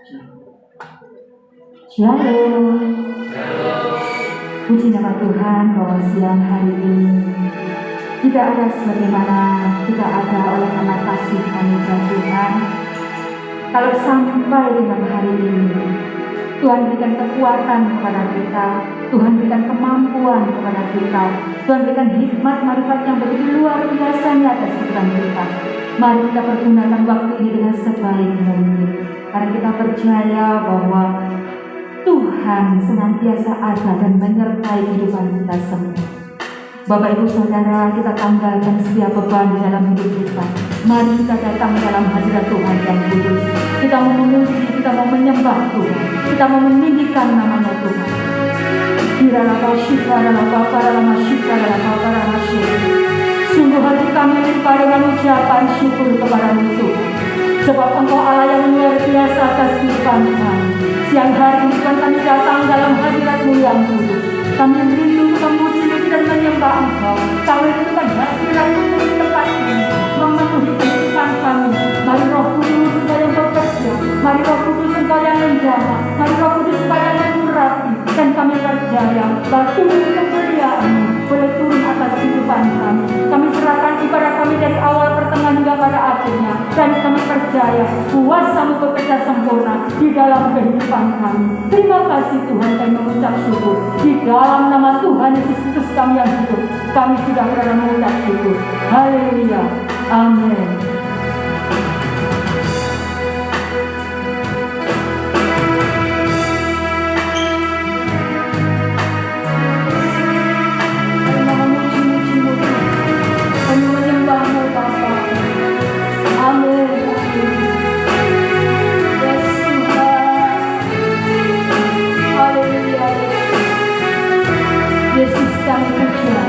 Shalom. Puji nama Tuhan bahwa siang hari ini tidak ada sebagaimana kita ada oleh karena kasih anugerah Tuhan. Kalau sampai dengan hari ini Tuhan berikan kekuatan kepada kita, Tuhan berikan kemampuan kepada kita, Tuhan berikan hikmat marifat yang begitu luar biasa atas kehidupan kita. Mari kita pergunakan waktu ini dengan sebaik mungkin, karena kita percaya bahwa Tuhan senantiasa ada dan menyertai kehidupan kita semua. Bapak Ibu Saudara, kita tanggalkan setiap beban di dalam hidup kita. Mari kita datang dalam hadirat Tuhan yang kudus. Kita mau memuji, kita mau menyembah Tuhan, kita mau meninggikan nama Tuhan. Sungguh hati kami limpah dengan ucapan syukur kepada-Mu Tuhan, sebab Engkau Allah yang luar biasa atas kehidupan kami. Siang hari ini Tuhan, kami datang dalam hadirat-Mu yang kudus. Kami rindu memuji dan menyembah Engkau. Kami rindukan hadirat-Mu di tempat ini, memenuhi kehidupan kami. Mari Roh Kudus Engkau yang bekerja, mari Roh Kudus Engkau yang menjamah, mari Roh Kudus Engkau yang mengurapi. Dan kami percaya bahwa Tuhan kemuliaan-Mu boleh turun atas kehidupan kami. Kami serahkan ibadah kami dari awal, pertengahan hingga pada akhirnya. Dan kami percaya kuasa-Mu bekerja sempurna di dalam kehidupan kami. Terima kasih Tuhan, dan mengucap syukur. Di dalam nama Tuhan Yesus Kristus kami yang hidup, kami sudah pernah mengucap syukur. Haleluya. Amin. Yesus kami puja.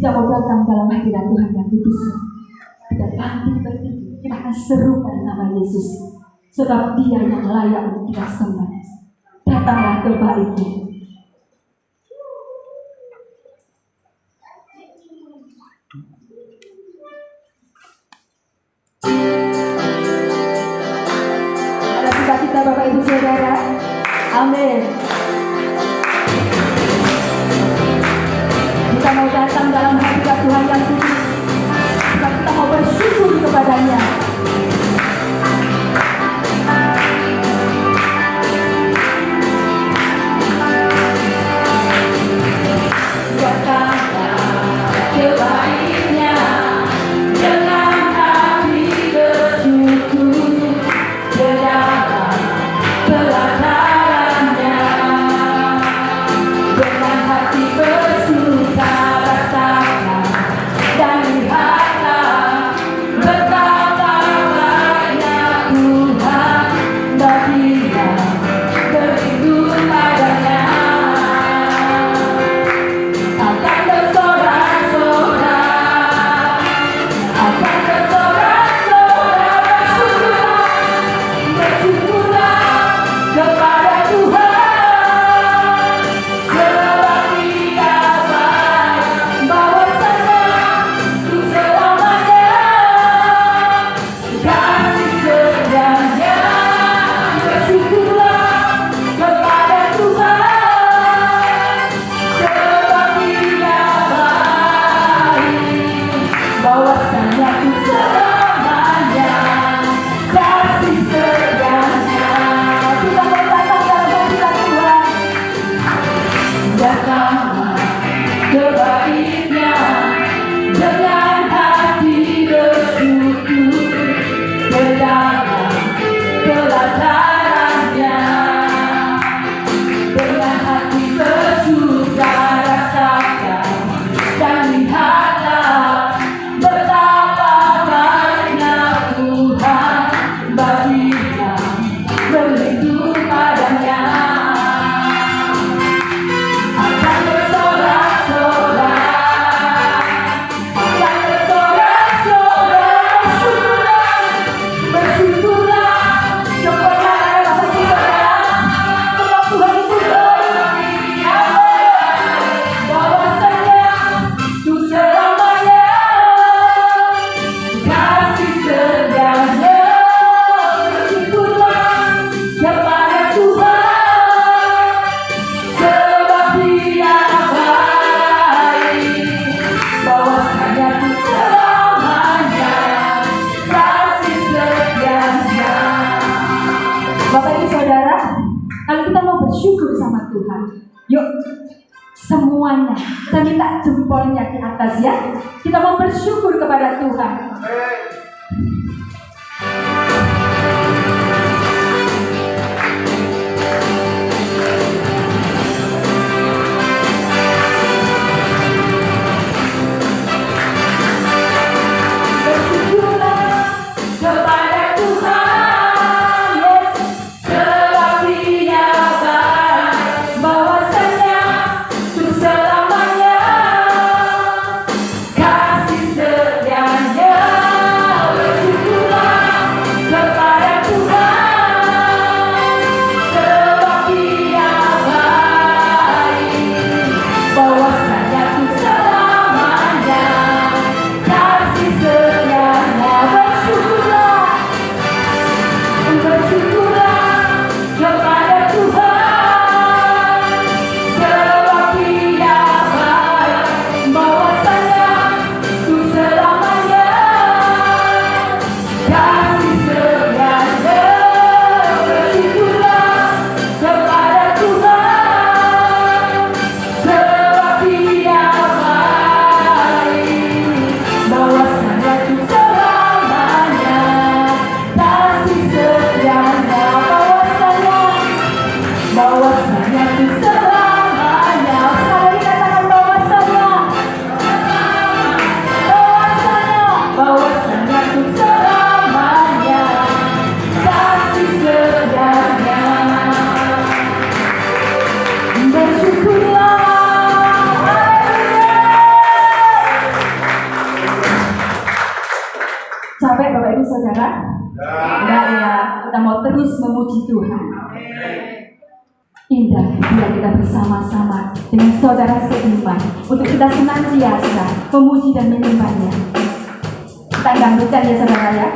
Kita mau datang dalam hadirat Tuhan yang kudus. Kita bangkit berdiri, kita akan serukan nama Yesus, sebab Dia yang layak untuk kita sembah. Datanglah ke baitnya. Ada sukacita Bapak Ibu Saudara. Amin. Kita mau datang dalam hadirat Tuhan yang kudus, sebab kita mau bersyukur kepadanya. Yuk, semuanya kita minta jempolnya di atas ya. Kita mau bersyukur kepada Tuhan. Kasih setianya bersyukur. terus memuji Tuhan. Indah bila kita bersama-sama dengan saudara seiman untuk kita senantiasa memuji dan menyembahnya. Kita dangdutkan ya saudara ya.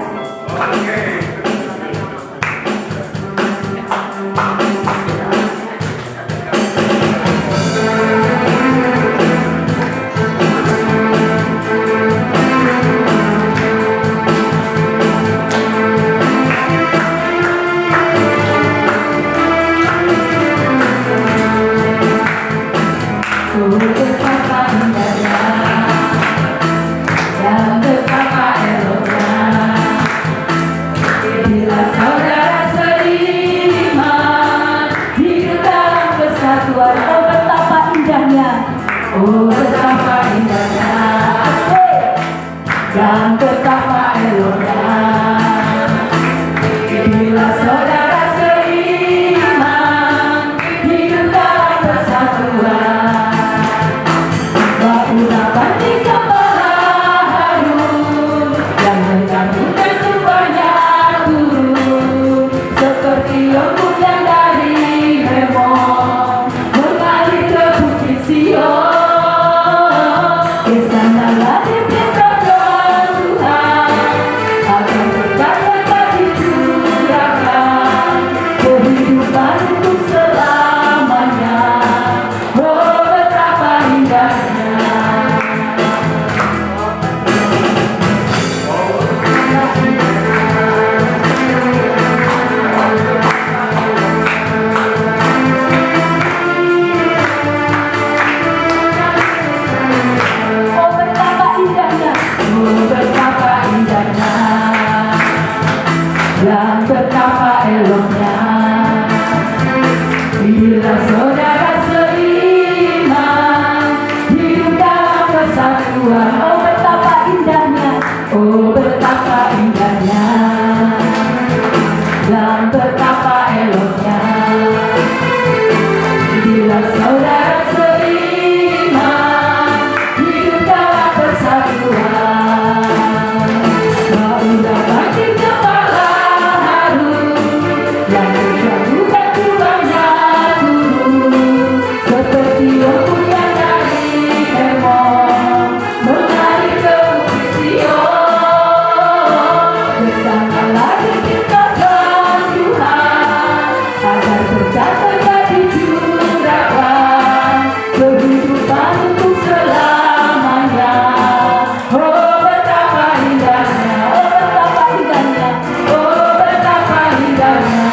Oh betapa indahnya, dan betapa eloknya bila saudara seiman hidup dalam persatuan. Baulah banding kepala harum yang menjatuhkan tubuhnya turun seperti ombak yang dari Hermon mengalir ke bukit Sion. Kesanalah dipimpin Tuhan akan berkata dicurahkan kehidupan untuk selamanya. Oh betapa indahnya. Dan betapa eloknya bila saudara seiman hidup dalam kesatuan. Oh betapa indahnya, oh betapa indahnya, dan betapa eloknya bila saudara seiman hidup dalam persatuan. Baulah banding kepala yang menjatuhkan tubuhnya turun seperti ombak yang dari Hermon mengalir ke bukit Sion. Bersamalah diciptakan Tuhan agar berkata dicurahkan kehidupan untuk selamanya. Oh betapa indahnya, oh betapa indahnya, oh betapa indahnya.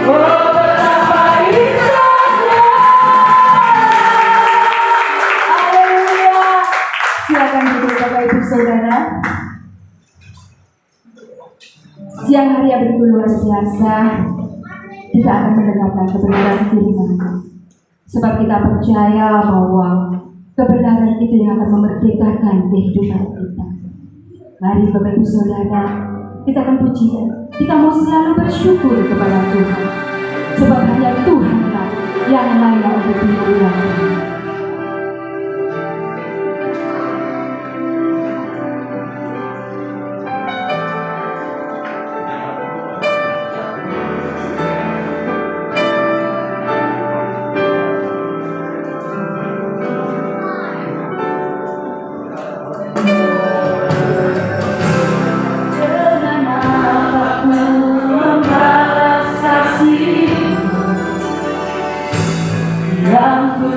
Oh betapa indahnya. Haleluya. Silakan duduk Bapak Ibu Saudara. Siang hari yang begitu luar biasa, kita akan mendengarkan kebenaran firman. Sebab kita percaya bahwa kebenaran itu yang akan memerdekakan kehidupan kita. Mari Bapak Ibu Saudara, kita akan puji, kita mau selalu bersyukur kepada Tuhan. Sebab hanya Tuhanlah yang layak untuk dimuliakan. Dengan apapun membalas kasih yang ku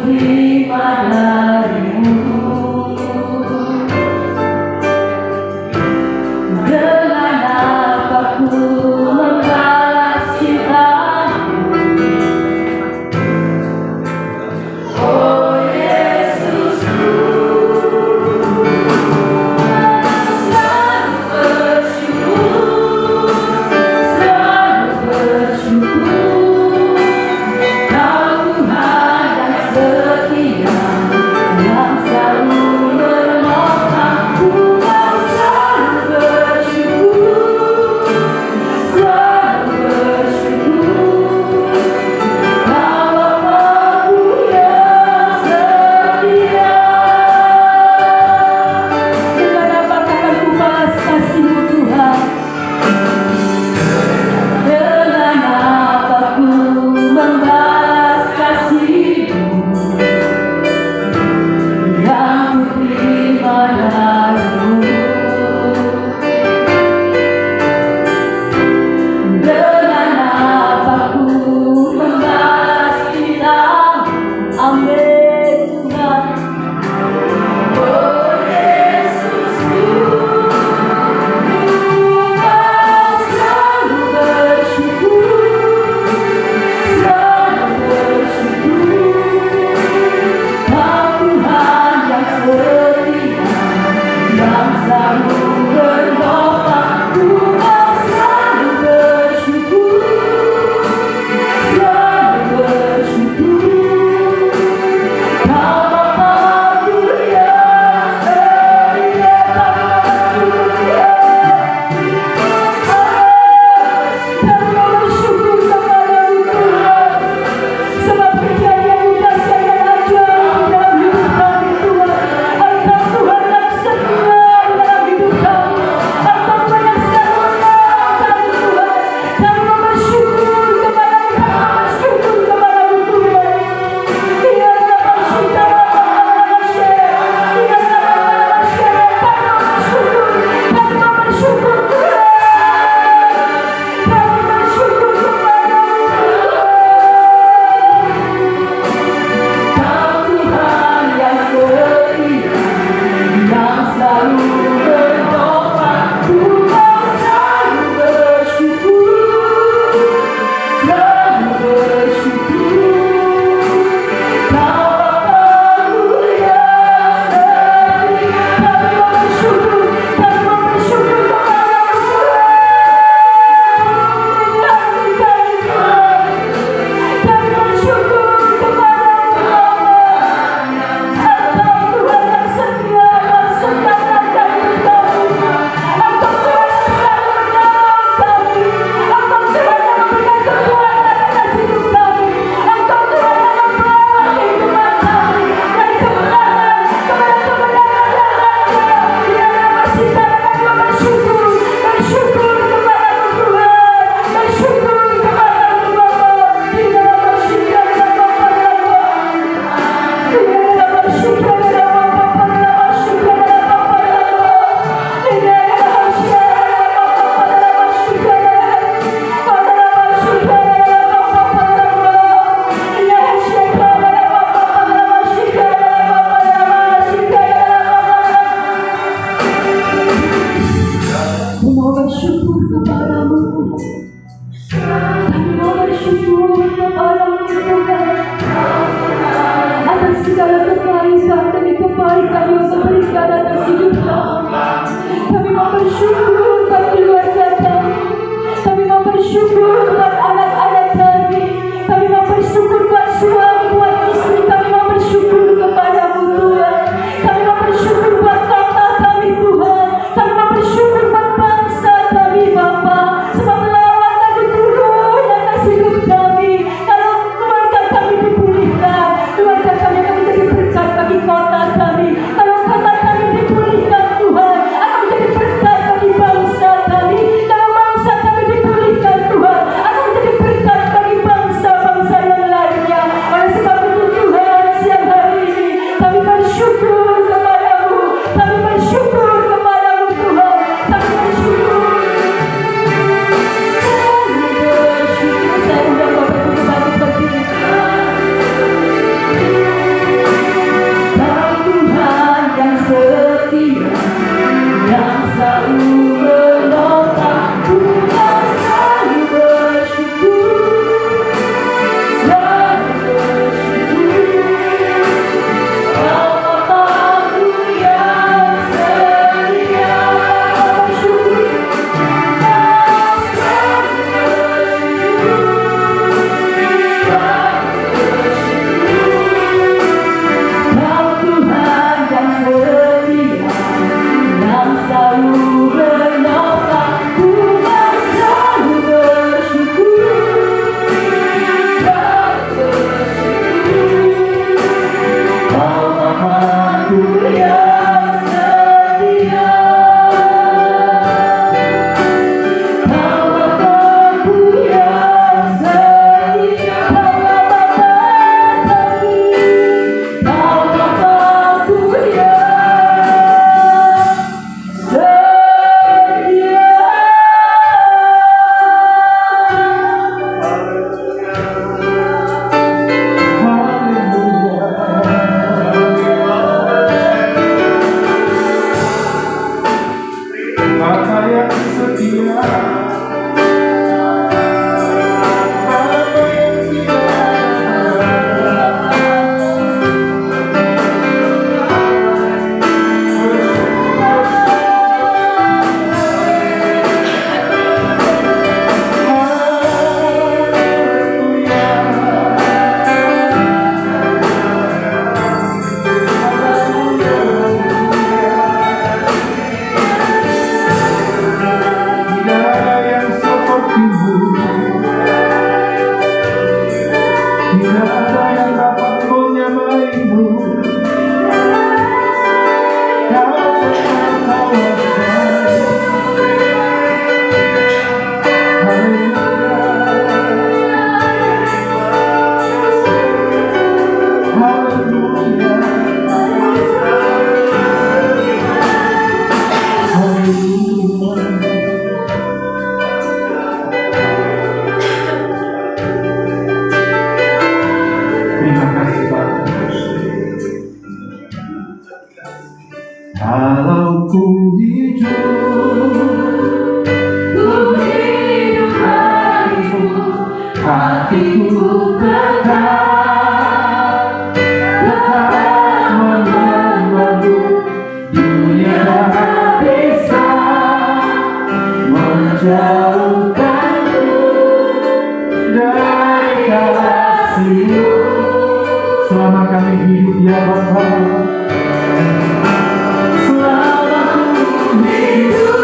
bersyukur buat keluarga kami. Kami mau bersyukur buat anak-anak kami. Kami mau bersyukur buat suami, buat istri. Kami mau bersyukur kepada-Mu Tuhan. Kami mau bersyukur buat kakak kami Tuhan. Kami mau bersyukur buat bangsa kami Bapa. Sebab lawat Aku turun atas hidup kami. Kalau keluarga kami dipulihkan, keluarga kami akan menjadi berkat bagi kota kami. Kalau kota kami dipulihkan Tuhan, akan menjadi berkat bagi bangsa kami. Kalau bangsa kami dipulihkan Tuhan, akan menjadi berkat bagi bangsa-bangsa yang lainnya. Oleh sebab itu Tuhan, siang hari ini kami bersyukur kepada-Mu. Kami bersyukur kepada-Mu Tuhan. Kami bersyukur. Saya undang Bapak Ibu kembali berdiri. Kau Tuhan yang setia, yang selalu menopang. Tuhan selalu bersyukur, selalu bersyukur. Kau Bapa-Ku yang setia, bersyukur. Kau selalu Kau Tuhan yang setia, yang selalu menopang. Tuhan selalu bersyukur, selalu bersyukur. Kau Bapa-Ku yang setia, Kau Bapa-Ku yang setia. Kau Bapa kami, Kau Bapa-Ku yang setia. Bapa yang setia, Bapa yang tidak ada yang seperti-Mu, tidak ada yang dapat menyamai-Mu. Kau berkuasa. Haleluya, haleluya. Terima kasih Bapak. Kalau ku hidup bagimu, hatiku tetap menunggu. Dunia tak bisa menjauhkanku dari kasih-Mu. Selama kami hidup ya Bapa, selama ku hidup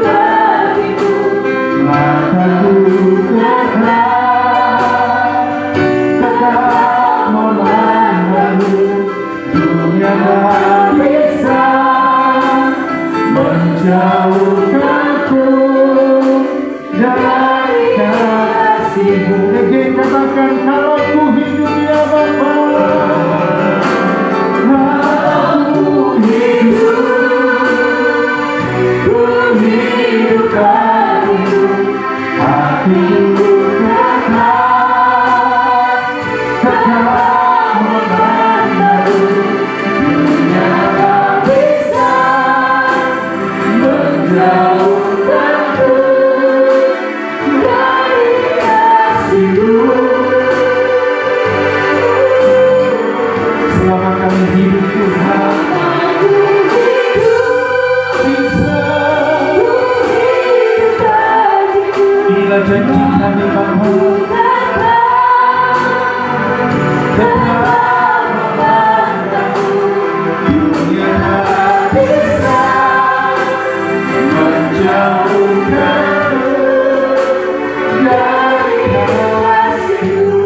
bagimu. Mataku tetap memandang-Mu. Dunia tak bisa menjauhkanku dari kasih-Mu. Again, katakan kalau ku hidup ya Bapa. Inilah janji kami Bapa. Dunia tak bisa menjauhkanku dari kasih-Mu.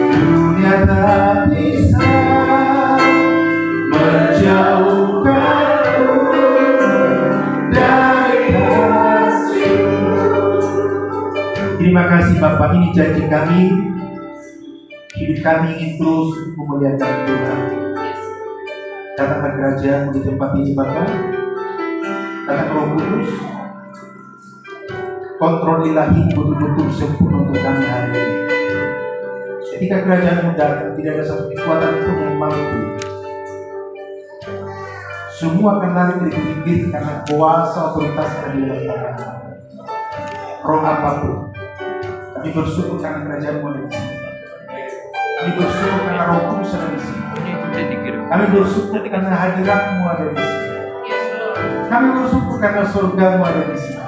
Dunia tak bisa menjauhkanku dari kasih-Mu. Terima kasih Bapak, ini janji kami. Hidup kami ingin terus memuliakan Tuhan. Datanglah kerajaan di tempat ini Bapak. Datang Roh Kudus. Kontrol ilahi betul-betul sempurna untuk kami hari ini. Ketika kerajaan datang, tidak ada satu kekuatan pun yang mampu. Semua akan lari dari pinggir karena kuasa otoritas yang di dalam tangan. Roh apapun. Kami bersyukur karena kerajaan ada di sini. Kami bersyukur karena Roh Kudus ada di sini. Kami bersyukur karena hadirat-Mu ada di sini. Kami bersyukur karena surga-Mu ada di sini.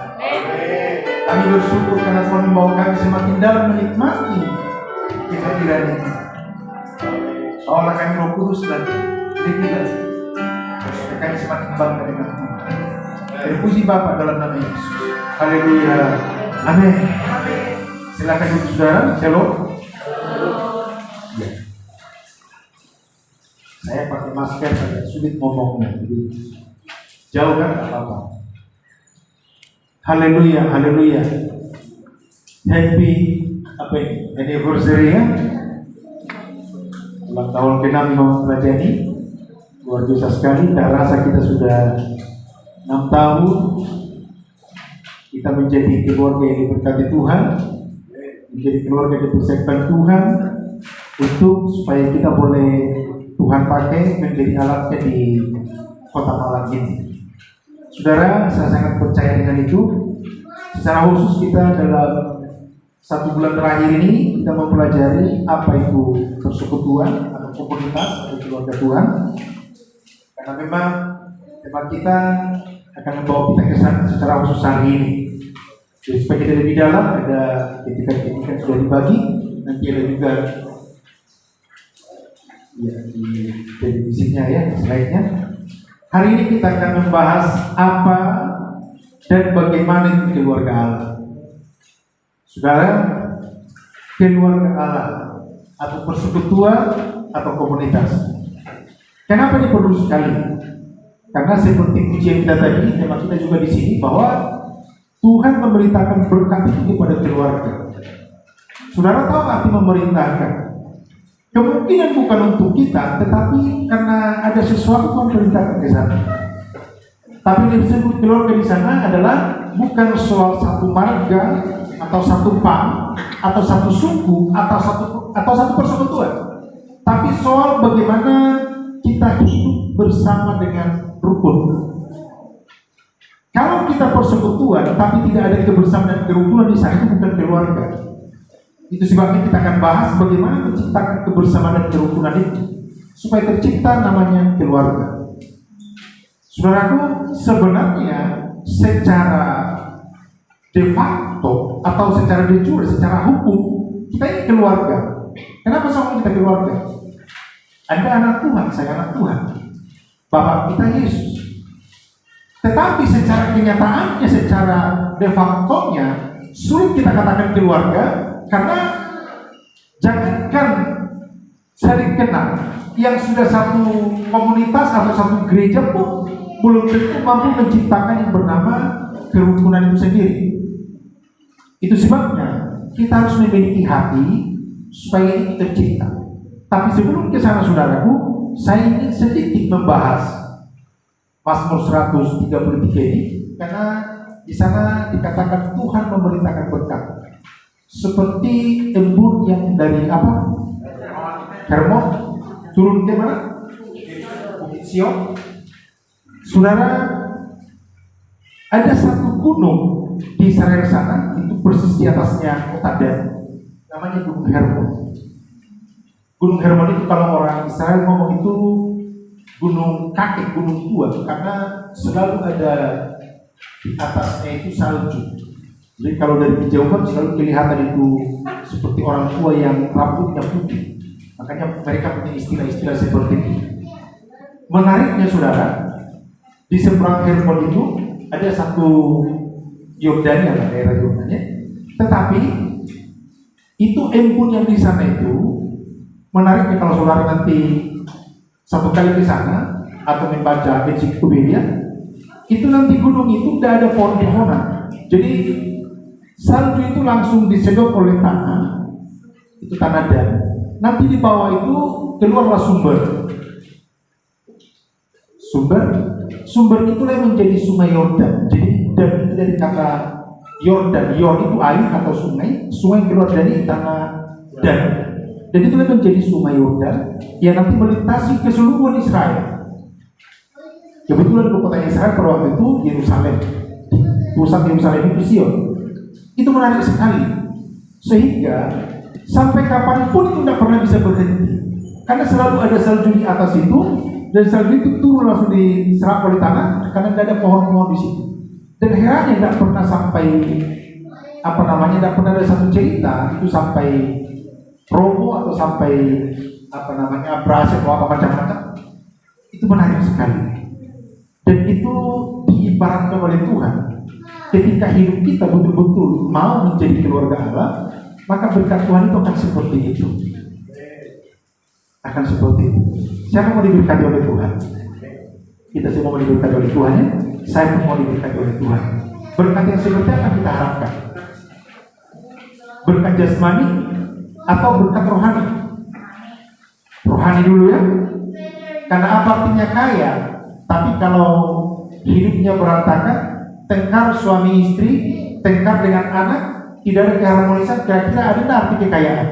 Kami bersyukur karena Tuhan membawa kami semakin dalam menikmati kehadiran ini. Seolah kami Roh Kudus dan dikira supaya kami semakin bangga dengan Tuhan. Terpuji Bapa dalam nama Yesus. Haleluya. Amin. Silakan duduk saudara. Shalom. Ya. Saya pakai masker agak sulit ngomongnya, jadi jauh kan nggak apa-apa. Haleluya, haleluya. Happy apa ini? Anniversary ya. Ulang tahun ke-6 Imam Rajani. Luar biasa sekali. Tak rasa kita sudah 6 tahun. Kita menjadi keluarga yang diberkati Tuhan, menjadi keluarga yang dipersiapkan Tuhan untuk supaya kita boleh Tuhan pakai menjadi alatnya di kota Malang ini. Saudara, saya sangat percaya dengan itu. Secara khusus kita dalam 1 bulan terakhir ini kita mempelajari apa itu persekutuan atau komunitas atau keluarga Tuhan. Karena memang tema kita akan membawa kita ke sana secara khusus hari ini. Jadi supaya kita lebih dalam, ada ketika sudah dibagi, nanti ada juga ya di televisinya ya, slide-nya. Hari ini kita akan membahas apa dan bagaimana itu keluarga Allah. Saudara, keluarga Allah atau persekutuan atau komunitas. Kenapa ini perlu sekali? Karena seperti pujian kita tadi, tema kita juga di sini bahwa Tuhan memerintahkan berkat itu kepada keluarga. Saudara tahu arti memerintahkan? Kemungkinan bukan untuk kita, tetapi karena ada sesuatu yang memerintahkan ke sana. Tapi yang disebut keluarga di sana adalah bukan soal satu marga atau satu pang atau satu suku atau satu persekutuan, tapi soal bagaimana kita hidup bersama dengan rukun. Kalau kita persekutuan tapi tidak ada kebersamaan dan kerukunan di sana, itu bukan keluarga. Itu sebabnya kita akan bahas bagaimana menciptakan kebersamaan dan kerukunan itu supaya tercipta namanya keluarga. Saudaraku, sebenarnya secara de facto atau secara de jure, secara hukum kita ini keluarga. Kenapa sama kita keluarga? Anda anak Tuhan, saya anak Tuhan. Bapak kita Yesus. Tetapi secara kenyataannya, secara de facto-nya sulit kita katakan keluarga, karena jangankan saling kenal, yang sudah satu komunitas atau satu gereja pun belum tentu mampu menciptakan yang bernama kerukunan itu sendiri. Itu sebabnya kita harus memiliki hati supaya ini tercipta. Tapi sebelum ke sana saudaraku, saya ingin sedikit membahas Mazmur 133 ini, karena di sana dikatakan Tuhan memerintahkan berkat seperti embun yang dari apa? Hermon turun ke mana? Bukit Sion. Saudara, ada satu gunung di Israel sana, itu persis di atasnya kota Dan, namanya Gunung Hermon. Gunung Hermon itu kalau orang Israel ngomong itu gunung kakek, gunung tua, karena selalu ada Di atasnya itu salju. Jadi kalau dari kejauhan selalu kelihatan itu seperti orang tua yang rambutnya putih. Makanya mereka punya istilah-istilah seperti itu. Menariknya saudara, di seberang Hermon itu ada satu Yordania, daerah Yordania. Tetapi itu embun yang di sana itu menariknya kalau saudara nanti satu kali ke sana atau membaca ensiklopedia, itu nanti gunung itu tidak ada pohon-pohonan. Jadi salju itu langsung disedot oleh tanah, itu tanah dan nanti di bawah itu keluarlah sumber itulah yang menjadi sungai Yordan. Jadi dan itu dari kata Yordan, itu air atau sungai keluar dari tanah dan itulah menjadi sungai Yordan yang nanti melintasi keseluruhan Israel. Kebetulan ibu kota Israel pada waktu itu Yerusalem, pusat Yerusalem itu Sion. Itu menarik sekali, sehingga sampai kapanpun itu tidak pernah bisa berhenti, karena selalu ada salju di atas itu, dan salju itu turun langsung diserap oleh tanah, karena tidak ada pohon-pohon di situ. Dan herannya tidak pernah sampai tidak pernah ada satu cerita itu sampai roboh atau sampai abrasi atau apa macam-macam. Itu menarik sekali. Dan itu diibaratkan oleh Tuhan. Ketika hidup kita betul-betul mau menjadi keluarga Allah, maka berkat Tuhan itu akan seperti itu. Akan seperti itu. Siapa mau diberkati oleh Tuhan? Kita semua mau diberkati oleh Tuhan ya? Saya pun mau diberkati oleh Tuhan. Berkat yang seperti apa kita harapkan? Berkat jasmani atau berkat rohani? Rohani dulu ya. Karena apa artinya kaya? Tapi kalau hidupnya berantakan, tengkar suami istri, tengkar dengan anak, tidak ada keharmonisan, kira-kira ada arti kekayaan?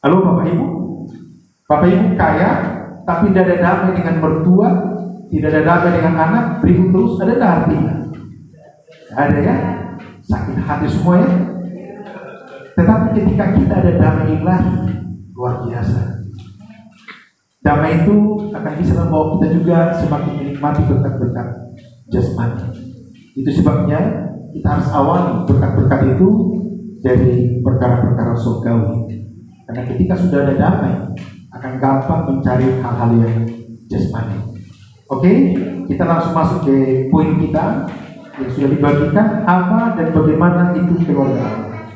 Halo Bapak Ibu? Bapak Ibu kaya, tapi tidak ada damai dengan mertua, tidak ada damai dengan anak, ribut terus, ada artinya? Ada ya? Sakit hati semua ya? Tetapi ketika kita ada damai ilahi, luar biasa. Damai itu akan bisa membawa kita juga semakin menikmati berkat-berkat jasmani. Itu sebabnya kita harus awali berkat-berkat itu dari perkara-perkara surgawi. Karena ketika sudah ada damai, akan gampang mencari hal-hal yang jasmani. Oke, kita langsung masuk ke poin kita yang sudah dibagikan, apa dan bagaimana itu keluarga Allah.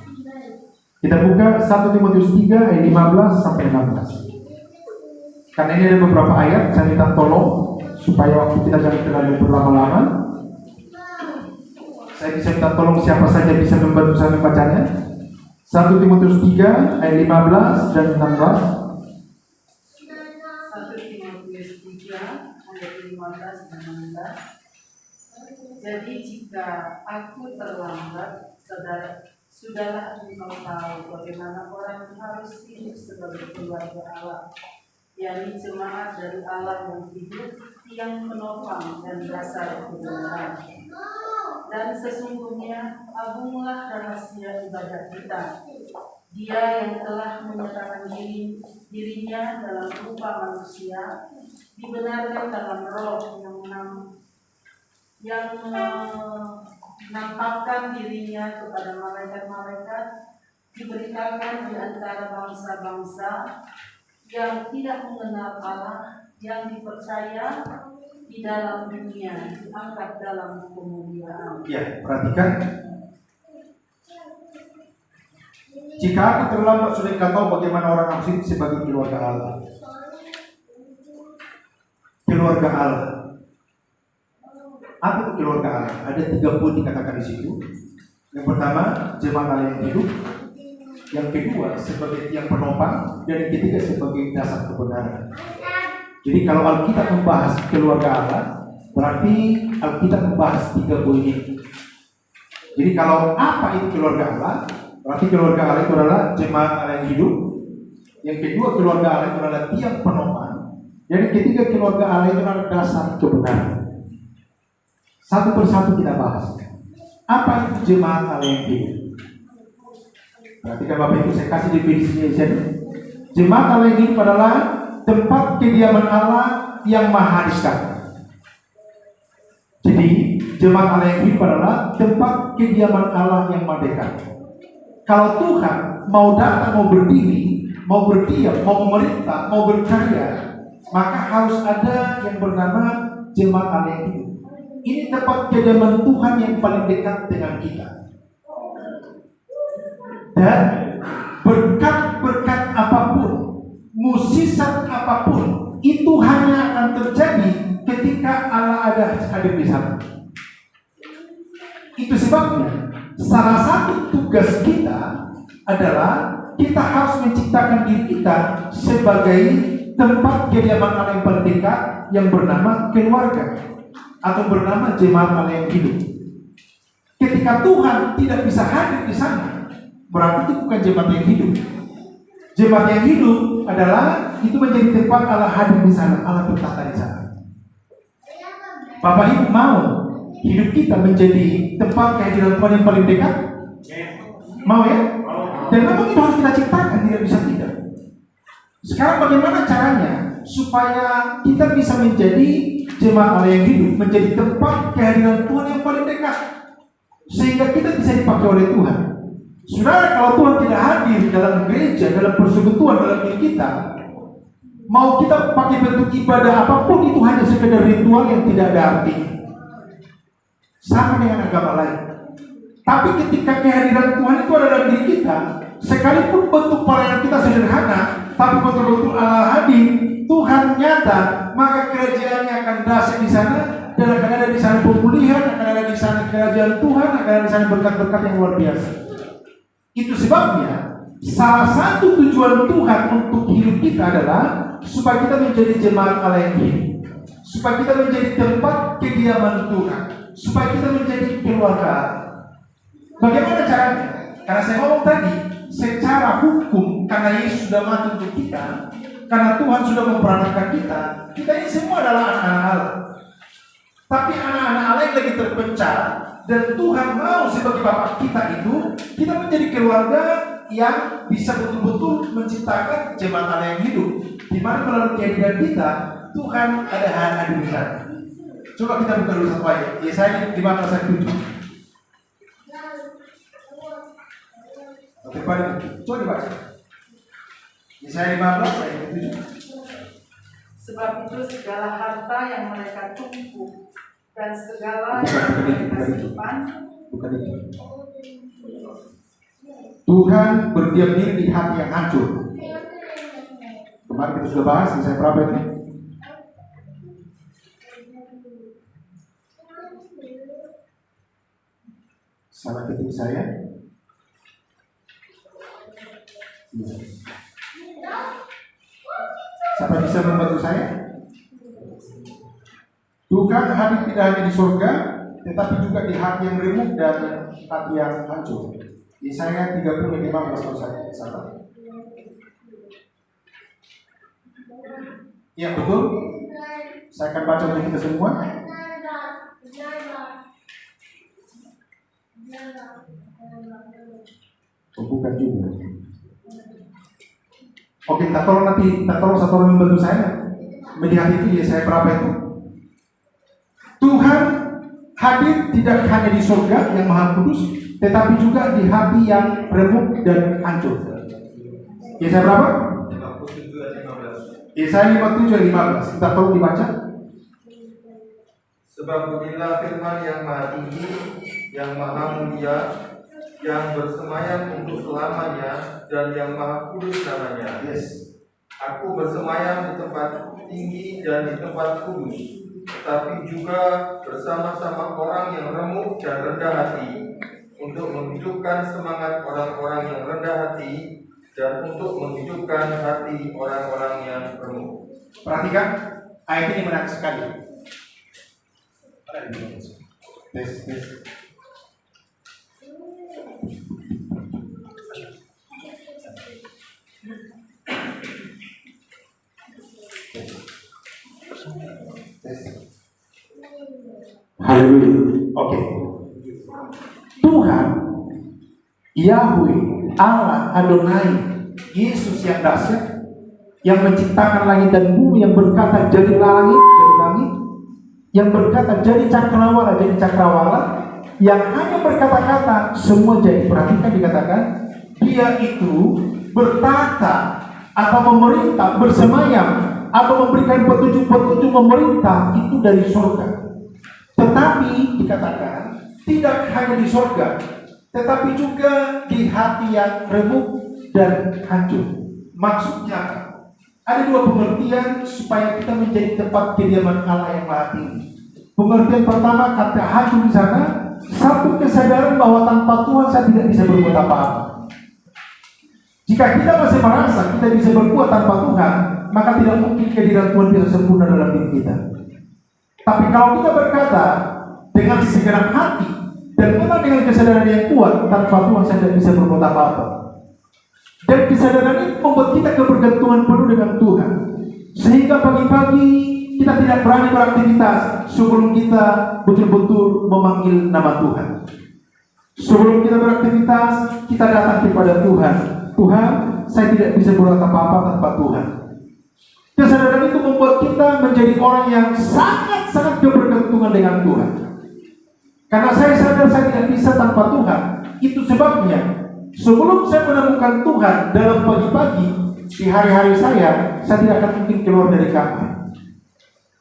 Kita buka 1 Timotius 3 ayat 15 sampai 16. Karena ini ada beberapa ayat, saya minta tolong supaya waktu kita jangan terlalu berlama-lama. Saya bisa minta tolong siapa saja bisa membantu saya membacanya. 1 Timotius 3 ayat 15 dan 16. 1 Timotius 3 ayat 15 dan 16. Jadi jika aku terlambat, sudahlah engkau tahu bagaimana orang harus hidup sebagai keluarga Allah, yakni jemaat dari Allah yang hidup, yang menopang dan dasar kebenaran. Dan sesungguhnya agunglah rahasia ibadat kita, Dia yang telah menyatakan dirinya dalam rupa manusia, dibenarkan dalam roh yang menampakkan dirinya kepada malaikat-malaikat, diberitakan di antara bangsa-bangsa yang tidak mengenal Allah, yang dipercaya di dalam dunia, diangkat dalam kemuliaan. Ya, perhatikan. Jika aku terlambat, sudah engkau tahu bagaimana orang harus hidup sebagai keluarga Allah. Keluarga Allah. Apa itu keluarga Allah? Ada 3 poin dikatakan di situ. Yang pertama, jemaat Allah yang hidup. Yang kedua, sebagai tiang penopang. Dan yang ketiga, sebagai dasar kebenaran. Jadi kalau Alkitab membahas keluarga Allah, berarti Alkitab membahas 3 poin ini. Jadi kalau apa itu keluarga Allah? Berarti keluarga Allah itu adalah jemaat Allah yang hidup. Yang kedua, keluarga Allah itu adalah tiang penopang. Dan yang ketiga, keluarga Allah itu adalah dasar kebenaran. Satu persatu kita bahas. Apa itu jemaat Allah yang hidup? Perhatikan Bapak Ibu, saya kasih definisinya di sini. Jemaat Allah yang hidup adalah tempat kediaman Allah yang maha dekat. Jadi jemaat Allah yang hidup adalah tempat kediaman Allah yang merdeka. Kalau Tuhan mau datang, mau berdiri, mau berdiam, mau memerintah, mau berkarya, maka harus ada yang bernama jemaat Allah yang hidup. Ini tempat kediaman Tuhan yang paling dekat dengan kita. Dan berkat-berkat apapun, musisat apapun, itu hanya akan terjadi ketika Allah ada hadir di sana. Itu sebabnya salah satu tugas kita adalah kita harus menciptakan diri kita sebagai tempat kediaman Allah yang paling dekat yang bernama keluarga atau bernama jemaat Allah yang hidup. Ketika Tuhan tidak bisa hadir di sana, berarti itu bukan jemaat yang hidup. Jemaat yang hidup adalah itu menjadi tempat Allah hadir di sana, Allah bertata di sana. Bapak Ibu mau hidup kita menjadi tempat kehadiran Tuhan yang paling dekat? Mau ya? Dan memang itu harus kita ciptakan, tidak bisa tidak. Sekarang bagaimana caranya supaya kita bisa menjadi jemaat Allah yang hidup, menjadi tempat kehadiran Tuhan yang paling dekat, sehingga kita bisa dipakai oleh Tuhan. Saudara, kalau Tuhan tidak hadir dalam gereja, dalam persekutuan, dalam diri kita, mau kita pakai bentuk ibadah apapun, itu hanya sekedar ritual yang tidak ada artinya. Sama dengan agama lain. Tapi ketika kehadiran Tuhan itu ada dalam diri kita, sekalipun bentuk pelayanan kita sederhana, tapi betul-betul Allah hadir, Tuhan nyata, maka kerajaannya akan dahsyat di sana, dan akan ada di sana pemulihan, akan ada di sana kerajaan Tuhan, akan ada di sana berkat-berkat yang luar biasa. Itu sebabnya salah satu tujuan Tuhan untuk hidup kita adalah supaya kita menjadi jemaat Allah yang hidup, supaya kita menjadi tempat kediaman Tuhan, supaya kita menjadi keluarga. Bagaimana caranya? Karena saya ngomong tadi, secara hukum, karena Yesus sudah mati untuk kita, karena Tuhan sudah memperankan kita, kita ini semua adalah anak-anak Allah. Tapi anak-anak Allah yang lagi terpecah, dan Tuhan mau sebagai Bapa kita itu, kita menjadi keluarga yang bisa betul-betul menciptakan jemaat Allah yang hidup, di mana melalui kehadiran kita, Tuhan ada hadir di sana. Coba kita buka dulu satu ayat, Yesaya 15 ayat 7. Coba dibaca. Yesaya 15 ayat 7. Sebab itu segala harta yang mereka tumpuk dan segala yang mereka simpan, Bukan itu. Tuhan berdiam diri di hati yang hancur. Kemarin kita sudah bahas, Yesaya berapa ini? Salah ketik saya. Siapa bisa membantu saya? Tuhan hadir tidak hanya di surga, tetapi juga di hati yang remuk dan hati yang hancur. Yesaya 30:15 kalau saya salah. Ya betul. Saya akan baca untuk kita semua. Bukan juga. Oke, kita tolong satu orang membantu saya melihat itu. Yesaya berapa itu? Tuhan hadir tidak hanya di surga yang maha kudus, tetapi juga di hati yang remuk dan hancur. Yesaya berapa? 57:15. Yesaya 57:15. Kita tolong dibaca. Sebab beginilah firman yang maha tinggi, yang maha mulia, yang bersemayam untuk selamanya, dan yang maha kudus namanya. Yes. Aku bersemayam di tempat tinggi dan di tempat kudus, tetapi juga bersama-sama orang yang remuk dan rendah hati, untuk menghidupkan semangat orang-orang yang rendah hati, dan untuk menghidupkan hati orang-orang yang remuk. Perhatikan, ayat ini menarik sekali. Tes. Haleluya. Oke. Tuhan, Yahweh, Allah, Adonai, Yesus yang dahsyat, yang menciptakan langit dan bumi, yang berkata jadilah langit, jadi langit. yang berkata jadi cakrawala, yang hanya berkata-kata semua jadi. Perhatikan dikatakan dia itu bertata atau memerintah, bersemayam atau memberikan petunjuk-petunjuk memerintah itu dari surga. Tetapi dikatakan tidak hanya di surga, tetapi juga di hati yang remuk dan hancur. Maksudnya ada dua pengertian supaya kita menjadi tempat kediaman Allah yang Maha Tinggi. Pengertian pertama kata hancur di sana, satu kesadaran bahwa tanpa Tuhan saya tidak bisa berbuat apa-apa. Jika kita masih merasa kita bisa berbuat tanpa Tuhan, maka tidak mungkin kehadiran Tuhan bisa sempurna dalam diri kita. Tapi kalau kita berkata dengan segenap hati dan memang dengan kesadaran yang kuat, tanpa Tuhan saya tidak bisa berbuat apa-apa. Dan kesadaran ini membuat kita kebergantungan penuh dengan Tuhan. Sehingga pagi-pagi kita tidak berani beraktivitas sebelum kita betul-betul memanggil nama Tuhan. Sebelum kita beraktivitas, kita datang kepada Tuhan. Tuhan, saya tidak bisa berbuat apa-apa tanpa Tuhan. Kesadaran itu membuat kita menjadi orang yang sangat-sangat kebergantungan dengan Tuhan. Karena saya sadar saya tidak bisa tanpa Tuhan. Itu sebabnya sebelum saya menemukan Tuhan dalam pagi-pagi, di hari-hari saya tidak akan mungkin keluar dari kamar.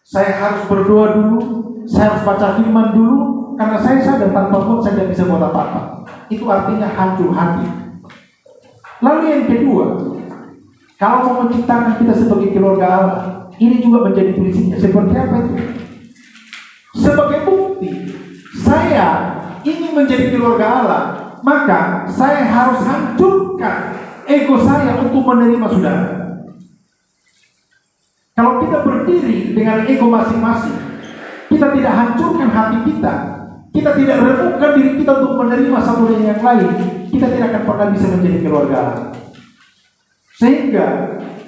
Saya harus berdoa dulu, saya harus baca firman dulu, karena saya sadar tanpa Tuhan saya tidak bisa buat apa-apa. Itu artinya hancur hati. Lalu yang kedua, kalau mau menciptakan kita sebagai keluarga Allah, ini juga menjadi prinsipnya. Seperti apa itu? Sebagai bukti, saya ingin menjadi keluarga Allah, maka saya harus hancurkan ego saya untuk menerima saudara. Kalau kita berdiri dengan ego masing-masing, kita tidak hancurkan hati kita tidak remukkan diri kita untuk menerima satu dan yang lain, kita tidak akan pernah bisa menjadi keluarga Allah. Sehingga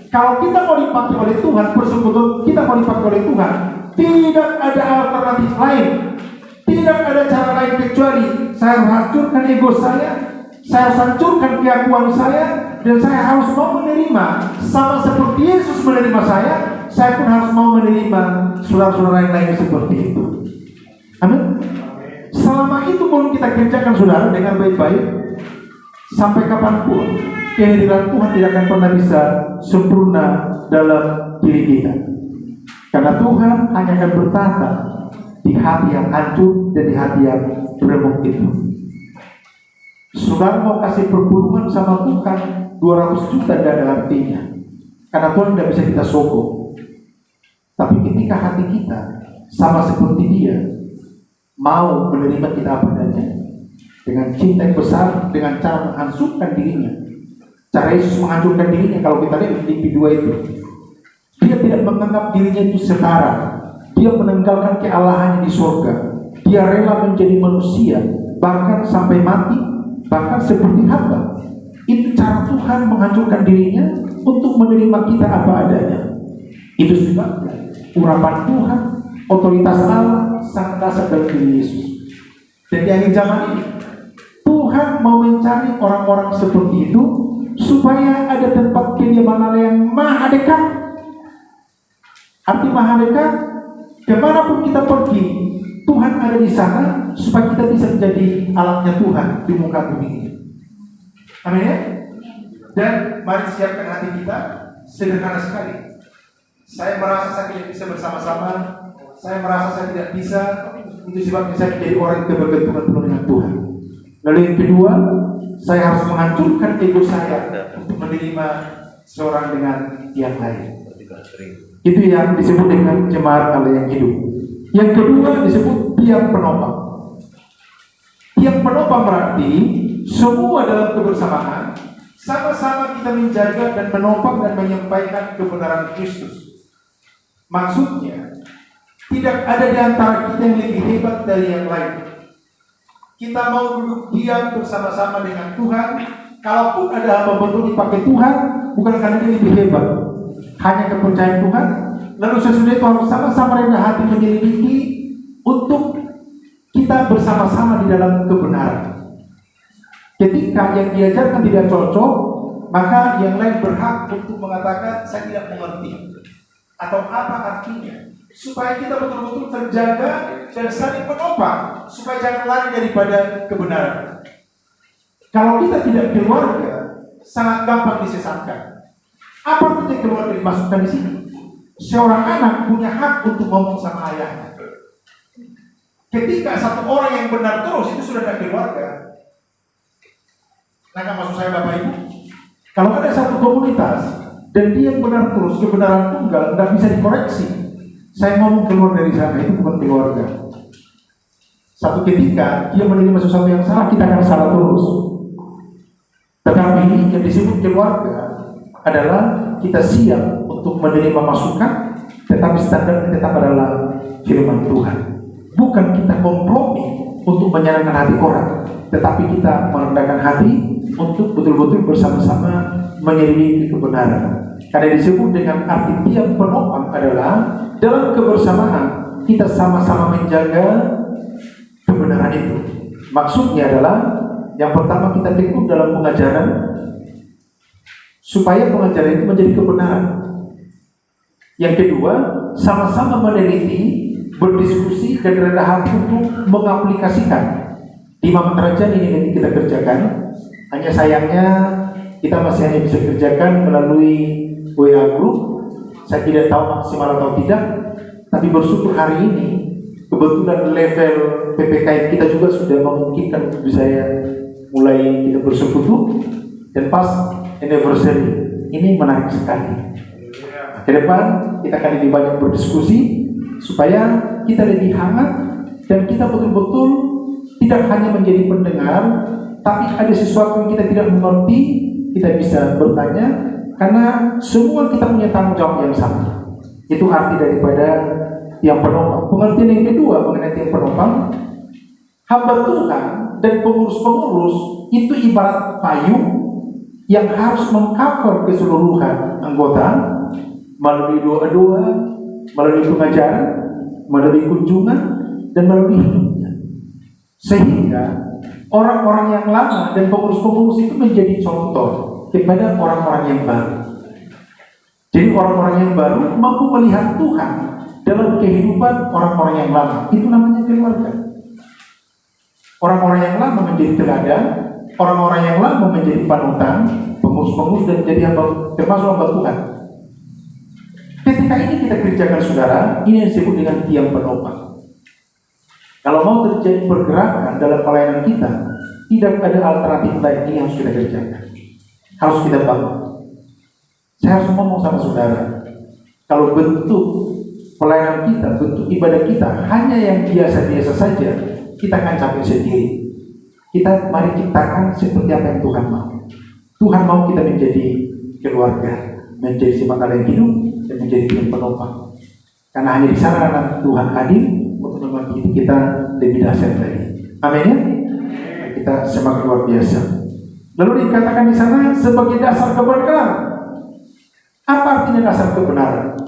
kalau kita mau dipakai oleh Tuhan, bersekutu kita mau dipakai oleh Tuhan, tidak ada alternatif lain. Tidak ada cara lain kecuali saya hancurkan ego saya harus hancurkan keakuan saya, dan saya harus mau menerima sama seperti Yesus menerima saya pun harus mau menerima saudara-saudara yang lain seperti itu. Amin. Selama itu belum kita kerjakan saudara dengan baik-baik, sampai kapanpun kehadiran Tuhan tidak akan pernah bisa sempurna dalam diri kita. Karena Tuhan hanya akan bertata di hati yang hancur dan di hati yang remuk itu. Saudara mau kasih perpuluhan sama Tuhan 200 juta tidak ada artinya, karena Tuhan tidak bisa kita sogok. Tapi ketika hati kita sama seperti Dia, mau menerima kita apa adanya, dengan cinta yang besar, dengan cara menghancurkan dirinya. Cara Yesus menghancurkan dirinya, kalau kita lihat di Filipi 2 itu, Dia tidak menganggap dirinya itu setara. Dia meninggalkan kealahannya di surga. Dia rela menjadi manusia, bahkan sampai mati, bahkan seperti hamba. Itu cara Tuhan menghancurkan dirinya untuk menerima kita apa adanya. Itu sebabnya urapan Tuhan, otoritas Allah sangat dasar dalam diri Yesus. Dan di akhir zaman ini, Tuhan mau mencari orang-orang seperti itu supaya ada tempat kediaman Allah yang maha dekat. Arti maha dekat, kemanapun kita pergi, Tuhan ada di sana supaya kita bisa menjadi alatnya Tuhan di muka bumi ini. Amin ya? Dan mari siapkan hati kita. Sederhana sekali. Saya merasa saya tidak bisa bersama-sama, saya merasa saya tidak bisa, itu sebabnya saya menjadi orang yang bergantungan penuh dengan Tuhan. Lalu yang kedua, saya harus menghancurkan ego saya untuk menerima seorang dengan yang lain. Itu yang disebut dengan jemaat Allah yang hidup. Yang kedua disebut tiang penopang. Tiang penopang berarti semua dalam kebersamaan sama-sama kita menjaga dan menopang dan menyampaikan kebenaran Kristus. Maksudnya tidak ada di antara kita yang lebih hebat dari yang lain. Kita mau duduk diam bersama-sama dengan Tuhan. Kalaupun ada hamba perlu dipakai Tuhan, bukan karena dia lebih hebat, hanya kepercayaan Tuhan. Lalu sesudah itu harus sama-sama rendah hati menyelidiki untuk kita bersama-sama di dalam kebenaran. Ketika yang diajarkan tidak cocok, maka yang lain berhak untuk mengatakan saya tidak mengerti atau apa artinya. supaya kita betul-betul terjaga dan saling menopang, supaya jangan lari daripada kebenaran. Kalau kita tidak keluarga, sangat gampang disesatkan. Apa artinya keluarga dimasukkan di sini? Seorang anak punya hak untuk ngomong sama ayahnya. Ketika satu orang yang benar terus, itu sudah tidak keluarga. Nah, maksud saya Bapak Ibu, kalau ada satu komunitas dan dia benar terus, kebenaran tunggal, tidak bisa dikoreksi, saya ngomong keluar dari sana, itu bukan keluarga. Satu ketika dia menerima sesuatu yang salah, kita akan salah terus. Tetapi yang disebut keluarga adalah kita siap untuk menerima masukan, tetapi standarnya tetap adalah firman Tuhan. Bukan kita kompromi untuk menyenangkan hati orang, tetapi kita merendahkan hati untuk betul-betul bersama-sama menyelidiki kebenaran. Karena disebut dengan arti tiang penopang adalah dalam kebersamaan kita sama-sama menjaga kebenaran itu. Maksudnya adalah yang pertama kita tekun dalam pengajaran supaya pengajaran itu menjadi kebenaran. Yang kedua, sama-sama meneliti, berdiskusi dan rendah hati untuk mengaplikasikan. Di Mamat Rajan ini yang kita kerjakan. Hanya sayangnya kita masih hanya bisa kerjakan melalui WA group. Saya tidak tahu maksimal atau tidak, tapi bersyukur hari ini kebetulan level PPKM kita juga sudah memungkinkan untuk bisa mulai kita bersekutu, dan pas anniversary ini menarik sekali. Ke depan kita akan lebih banyak berdiskusi supaya kita lebih hangat dan kita betul-betul tidak hanya menjadi pendengar, tapi ada sesuatu yang kita tidak mengerti, kita bisa bertanya, karena semua kita punya tanggung jawab yang sama. Itu arti daripada yang penopang. Pengertian yang kedua mengenai yang penopang, hamba Tuhan dan pengurus-pengurus itu ibarat payung yang harus mengcover keseluruhan anggota melalui doa-doa, melalui pengajaran, melalui kunjungan, dan melalui hidupnya. Sehingga orang-orang yang lama dan pengurus-pengurus itu menjadi contoh kepada orang-orang yang baru. Jadi orang-orang yang baru mampu melihat Tuhan dalam kehidupan orang-orang yang lama. Itu namanya keluarga. Orang-orang yang lama menjadi teladan, orang-orang yang lama menjadi panutan, pengurus-pengurus dan jadi hamba, termasuk hamba Tuhan. Ketika ini kita kerjakan saudara, ini yang disebut dengan tiang penopang. Kalau mau terjadi pergerakan dalam pelayanan kita, tidak ada alternatif lain, ini yang harus kita kerjakan. Harus kita bangun. Saya harus ngomong sama saudara, kalau bentuk pelayanan kita, bentuk ibadah kita hanya yang biasa-biasa saja, kita akan capek sendiri. Kita mari ciptakan seperti apa yang Tuhan mau. Tuhan mau kita menjadi keluarga, menjadi semangat yang hidup, dan menjadi tiang penopang. Karena hanya di sana Tuhan hadir untuk membantu kita lebih dahsyat lagi. Amin ya. Kita semangat luar biasa. Lalu dikatakan di sana sebagai dasar kebenaran. Apa artinya dasar kebenaran?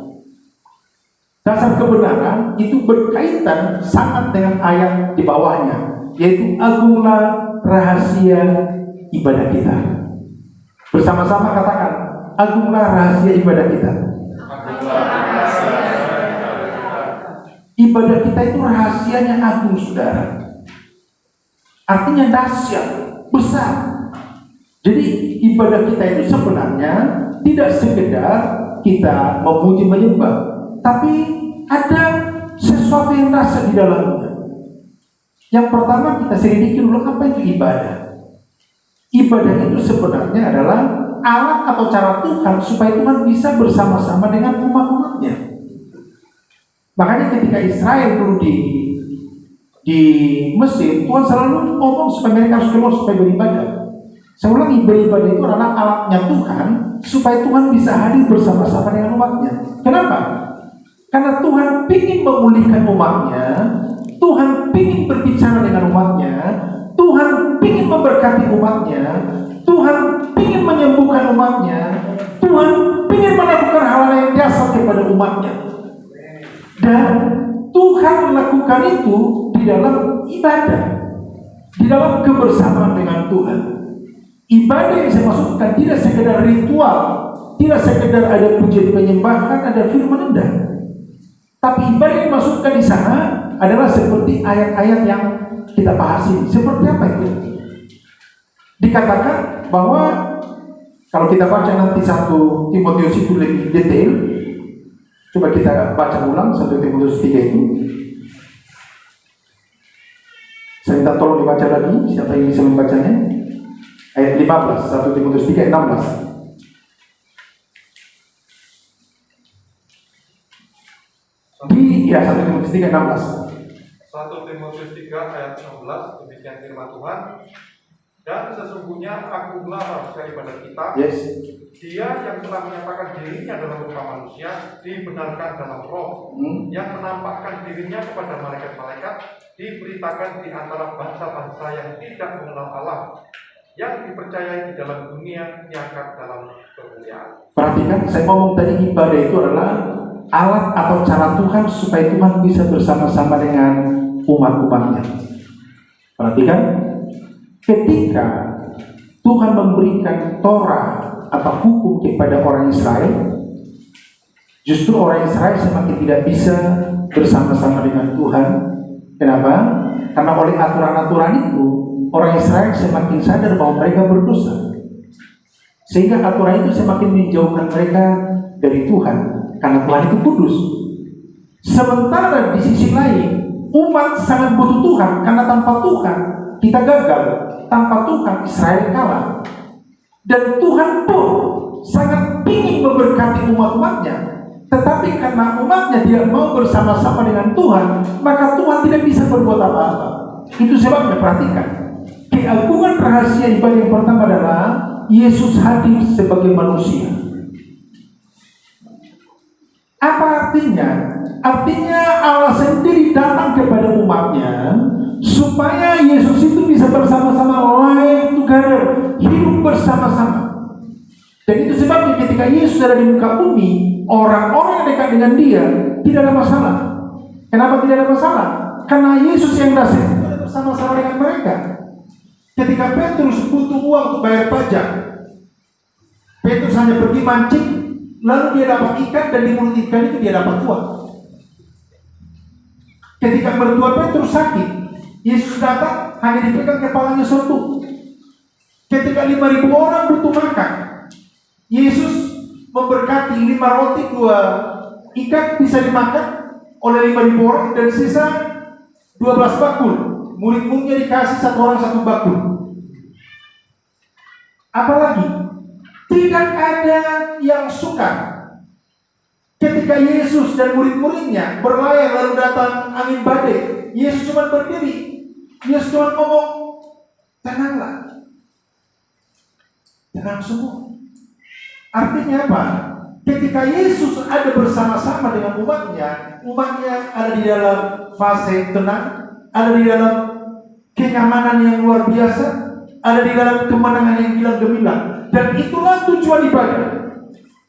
Dasar kebenaran itu berkaitan sangat dengan ayat di bawahnya, yaitu agunglah rahasia ibadah kita. Bersama-sama katakan, agunglah rahasia ibadah kita. Ibadah kita itu rahasianya agung, saudara. Artinya dahsyat, besar. Jadi ibadah kita itu sebenarnya tidak sekedar kita memuji menyembah, tapi ada sesuatu yang dahsyat di dalamnya. Yang pertama kita selidiki dulu apa itu ibadah. Ibadah itu sebenarnya adalah alat atau cara Tuhan supaya Tuhan bisa bersama-sama dengan umat-umatnya. Makanya ketika Israel dulu di Mesir, Tuhan selalu ngomong supaya mereka harus keluar supaya beribadah. Saya ulangi, beribadah itu adalah alatnya Tuhan supaya Tuhan bisa hadir bersama-sama dengan umatnya. Kenapa? Karena Tuhan ingin memulihkan umatnya, Tuhan ingin berbicara dengan umatnya, Tuhan ingin memberkati umatnya, Tuhan ingin menyembuhkan umatnya, Tuhan ingin melakukan hal-hal yang dasar kepada umatnya. Dan Tuhan melakukan itu di dalam ibadah, di dalam kebersamaan dengan Tuhan. Ibadah yang saya maksudkan tidak sekedar ritual, tidak sekedar ada pujian penyembahan, ada firman, enggak. Tapi ibadah yang dimaksudkan di sana adalah seperti ayat-ayat yang kita bahas ini. Seperti apa itu? Dikatakan bahwa kalau kita baca nanti 1 Timotius itu lebih detail. Coba kita baca ulang 1 Timotius 3 itu. Saya minta tolong dibaca lagi. Siapa yang bisa membacanya? Ayat 15, 1 Timotius 3 ayat 16. Iya, 1 Timotius 3 ayat 16. 1 Timotius 3 ayat 16, demikian firman Tuhan. Dan sesungguhnya aku melarang sekali pada kita, Yes. dia yang telah menyatakan dirinya dalam rupa manusia, dibenarkan dalam roh, yang menampakkan dirinya kepada malaikat-malaikat, diberitakan di antara bangsa-bangsa yang tidak mengenal Allah, yang dipercayai di dalam dunia, diangkat dalam kemuliaan. Perhatikan, saya ngomong tadi ibadah itu adalah alat atau cara Tuhan supaya Tuhan bisa bersama-sama dengan umat-umatnya. Perhatikan, ketika Tuhan memberikan Torah atau hukum kepada orang Israel, justru orang Israel semakin tidak bisa bersama-sama dengan Tuhan. Kenapa? Karena oleh aturan-aturan itu, orang Israel semakin sadar bahwa mereka berdosa, sehingga aturan itu semakin menjauhkan mereka dari Tuhan, karena Tuhan itu kudus. Sementara di sisi lain, umat sangat butuh Tuhan, karena tanpa Tuhan kita gagal, tanpa Tuhan Israel kalah. Dan Tuhan pun sangat ingin memberkati umat-umatnya, tetapi karena umatnya tidak mau bersama-sama dengan Tuhan, maka Tuhan tidak bisa berbuat apa-apa. Itu sebabnya perhatikan, keagungan rahasia ibadah yang pertama adalah Yesus hadir sebagai manusia. Apa artinya? Artinya Allah sendiri datang kepada umatnya supaya Yesus itu bisa bersama-sama, live together, hidup bersama-sama. Dan itu sebabnya ketika Yesus ada di muka bumi, orang-orang yang dekat dengan dia tidak ada masalah. Kenapa tidak ada masalah? Karena Yesus yang datang bersama-sama dengan mereka. Ketika Petrus butuh uang untuk bayar pajak, Petrus hanya pergi mancing, lalu dia dapat ikan, dan di mulut ikan itu dia dapat uang. Ketika mertua Petrus sakit, Yesus datang, hanya dipegang kepalanya satu. Ketika 5.000 orang butuh makan, Yesus memberkati 5 roti 2 ikan bisa dimakan oleh 5.000 orang, dan sisa 12 bakul. Murid-muridnya dikasih 1 orang 1 bakul. Apalagi tidak ada yang suka ketika Yesus dan murid-muridnya berlayar lalu datang angin badai. Yesus cuma berdiri, Yesus cuma ngomong, tenanglah, tenang semua. Artinya apa? Ketika Yesus ada bersama-sama dengan umatnya, umatnya ada di dalam fase tenang, ada di dalam kenyamanan yang luar biasa, ada di dalam kemenangan yang gilang gemilang. Dan itulah tujuan ibadah.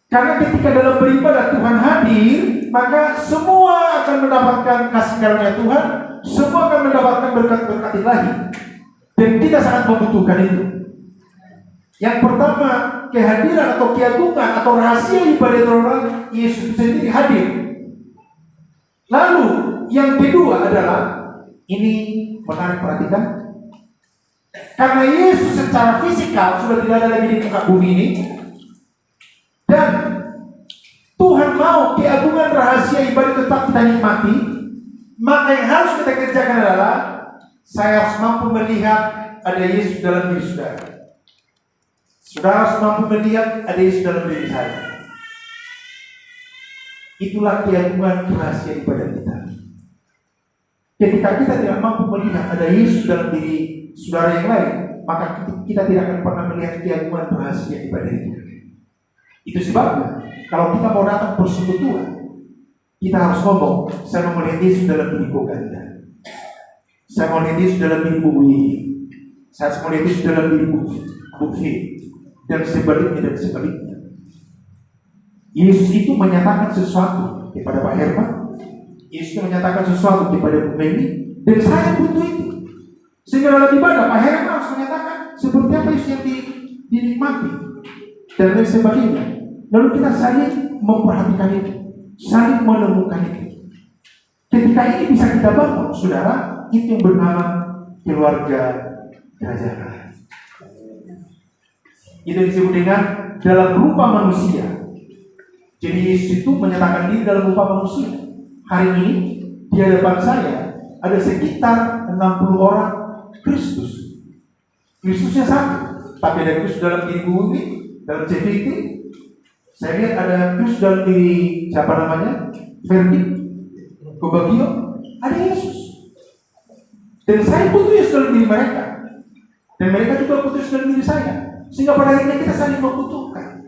Karena ketika dalam beribadah Tuhan hadir, maka semua akan mendapatkan kasih karunia Tuhan, semua akan mendapatkan berkat-berkat ilahi. Dan kita sangat membutuhkan itu. Yang pertama, kehadiran atau keagungan atau rahasia ibadah orang Yesus sendiri hadir. Lalu yang kedua adalah, ini menarik perhatikan, karena Yesus secara fisikal sudah tidak ada lagi di muka bumi ini, dan Tuhan mau keagungan rahasia ibadah tetap kita nikmati, maka yang harus kita kerjakan adalah saya harus mampu melihat ada Yesus dalam diri saudara. Saudara harus mampu melihat ada Yesus dalam diri saya. Itulah keagungan rahasia ibadah kita. Ketika kita tidak mampu melihat ada Yesus dalam diri saudara yang lain, maka kita tidak akan pernah melihat keagungan rahasia ibadah itu. Itu sebabnya kalau kita mau datang persekutuan, kita harus ngomong, saya mau melihat Yesus dalam diri Ganda, saya mau melihat Yesus dalam diri Bu ini, saya mau melihat Yesus dalam diri Bu V, dan sebaliknya. Yesus itu menyatakan sesuatu kepada Pak Herman, Yesus itu menyatakan sesuatu kepada Bu Memi, dan saya butuh itu. Sehingga dalam ibadah Pak Herman harus menyatakan seperti apa Yesus yang dinikmati, dan lain sebagainya. Lalu kita saling memperhatikan itu, saling menemukan itu. Ketika ini bisa kita bangun, saudara, itu yang bernama keluarga kerajaan Allah. Itu disebut dengan dalam rupa manusia. Jadi Yesus itu menyatakan diri dalam rupa manusia. Hari ini di hadapan saya ada sekitar 60 orang Kristus. Kristusnya satu, tapi ada Kristus dalam diri bumi, dalam CVT. Saya lihat ada Kristus dalam diri siapa namanya? Ferdi, Kobagio, ada Yesus. Dan saya putus Yesus dalam diri mereka. Dan mereka juga putus dalam diri saya. Sehingga pada akhirnya kita saling membutuhkan.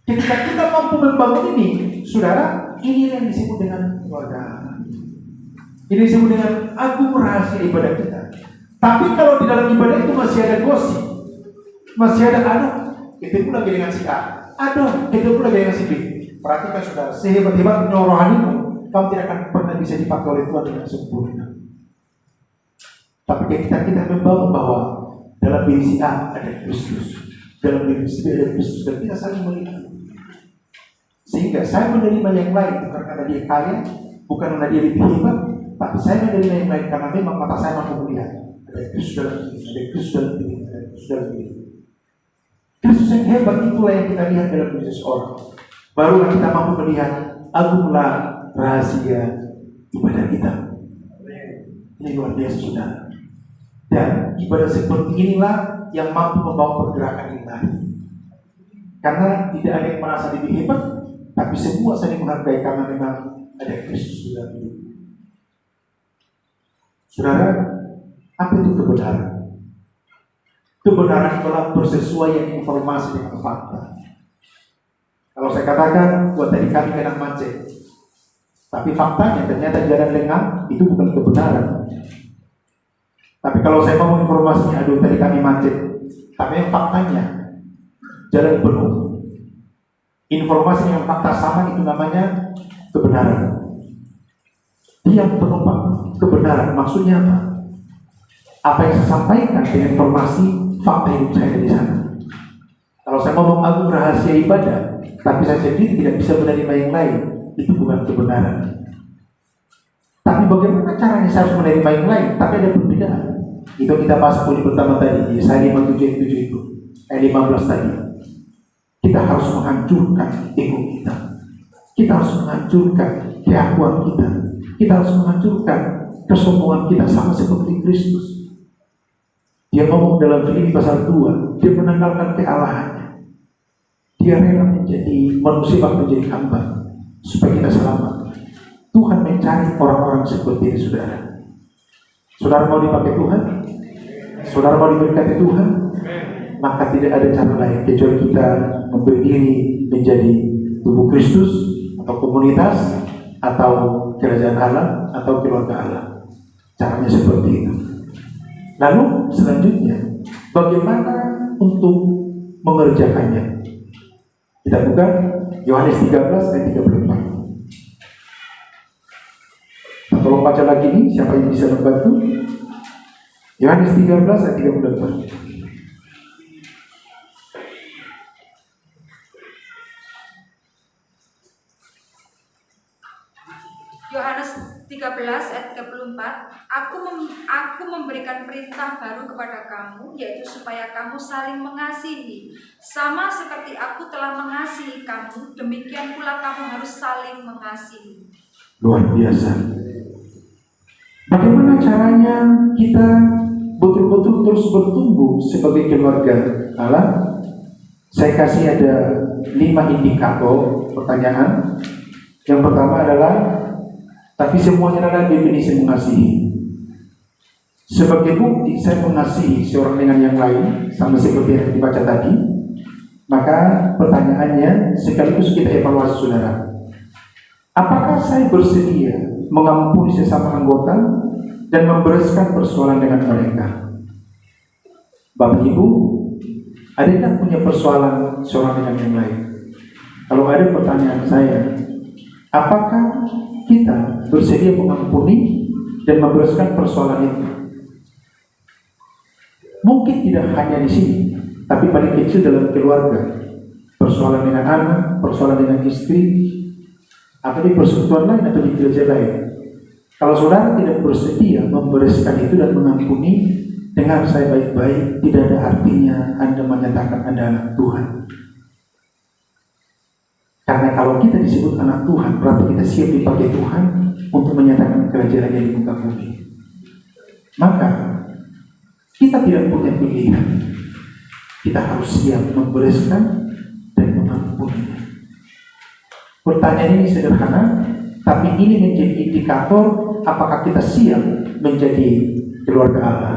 Ketika kita mampu membangun ini, saudara, ini yang disebut dengan keluarga. Ini disebut dengan agung rahasia ibadah kita. Tapi kalau di dalam ibadah itu masih ada gosip, masih ada aduh, ketemu lagi dengan si A, aduh, ketemu lagi dengan si B. Perhatikan saudara, sehebat-hebatnya rohanimu, kamu tidak akan pernah bisa dipakai oleh Tuhan dengan sempurna. Tapi ketika kita membangun bahwa dalam diri si A ada Kristus, dalam diri si B ada Kristus, dan kita saling melihat. Sehingga saya menerima yang lain bukan karena dia kaya, bukan karena dia lebih hebat, tapi saya menerima yang lain karena memang mata saya mampu melihat. Ada Kristus dalam diri, ada Kristus dalam diri, ada Kristus dalam diri. Kristus yang hebat itulah yang kita lihat dalam diri seseorang. Barulah kita mampu melihat agunglah rahasia ibadah kita. Ini luar biasa saudara. Dan ibadah seperti inilah yang mampu membawa pergerakan ilahi. Karena tidak ada yang merasa lebih hebat, tapi semua saling menghargai karena memang ada Kristus dalam hidup. Saudara, apa itu kebenaran? Kebenaran adalah persesuaian informasi dengan fakta. Kalau saya katakan, buat tadi kami kena macet, tapi faktanya ternyata jalan lengang itu bukan kebenaran. Tapi kalau saya mau informasinya, aduh tadi kami macet, tapi yang faktanya jalan penuh. Informasi yang fakta sama itu namanya kebenaran. Dia penumpang kebenaran, maksudnya apa? Apa yang saya sampaikan dengan informasi fakta hidup saya di sana. Kalau saya ngomong agung rahasia ibadah, tapi saya sendiri tidak bisa menerima yang lain, itu bukan kebenaran. Tapi bagaimana caranya saya harus menerima yang lain? Tapi ada perbedaan. Itu kita bahas poin pertama tadi, Yesaya 57 itu, ayat 15 tadi. Kita harus menghancurkan ego kita. Kita harus menghancurkan keakuan kita. Kita harus menghancurkan kesombongan kita sama seperti Kristus. Dia ngomong dalam Filipi pasal 2, dia menanggalkan kealahannya. Dia rela menjadi manusia, menjadi hamba supaya kita selamat. Tuhan mencari orang-orang seperti ini, saudara. Saudara mau dipakai Tuhan? Saudara mau diberkati Tuhan? Maka tidak ada cara lain kecuali kita memberi diri menjadi tubuh Kristus atau komunitas atau kerajaan Allah atau keluarga Allah. Caranya seperti itu. Lalu selanjutnya, bagaimana untuk mengerjakannya? Kita buka Yohanes 13 ayat 34. Tolong baca lagi nih, siapa yang bisa membantu? Yohanes 13 ayat 34. Yohanes 13 ayat 34, Aku memberikan perintah baru kepada kamu, yaitu supaya kamu saling mengasihi. Sama seperti aku telah mengasihi kamu, demikian pula kamu harus saling mengasihi. Luar biasa. Bagaimana caranya kita betul-betul terus bertumbuh sebagai keluarga Allah? Saya kasih ada 5 indikator pertanyaan. Yang pertama adalah, tapi semuanya adalah definisi mengasihi. Sebagai bukti saya mengasihi seorang dengan yang lain, sama seperti yang dibaca tadi, maka pertanyaannya sekaligus kita evaluasi saudara. Apakah saya bersedia mengampuni sesama anggota dan membereskan persoalan dengan mereka? Bapak Ibu, adakah punya persoalan seorang dengan yang lain? Kalau ada, pertanyaan saya, apakah kita bersedia mengampuni dan membereskan persoalan itu? Mungkin tidak hanya di sini, tapi paling kecil dalam keluarga. Persoalan dengan anak, persoalan dengan istri, atau di persekutuan lain atau di gereja lain. Kalau saudara tidak bersedia membereskan itu dan mengampuni, dengar saya baik-baik, tidak ada artinya Anda menyatakan Anda anak Tuhan. Karena kalau kita disebut anak Tuhan, berarti kita siap dipakai Tuhan untuk menyatakan kerajaan-Nya di muka bumi. Maka kita tidak punya pilihan. Kita harus siap membereskan dan mengampuni. Pertanyaan ini sederhana, tapi ini menjadi indikator apakah kita siap menjadi keluarga Allah.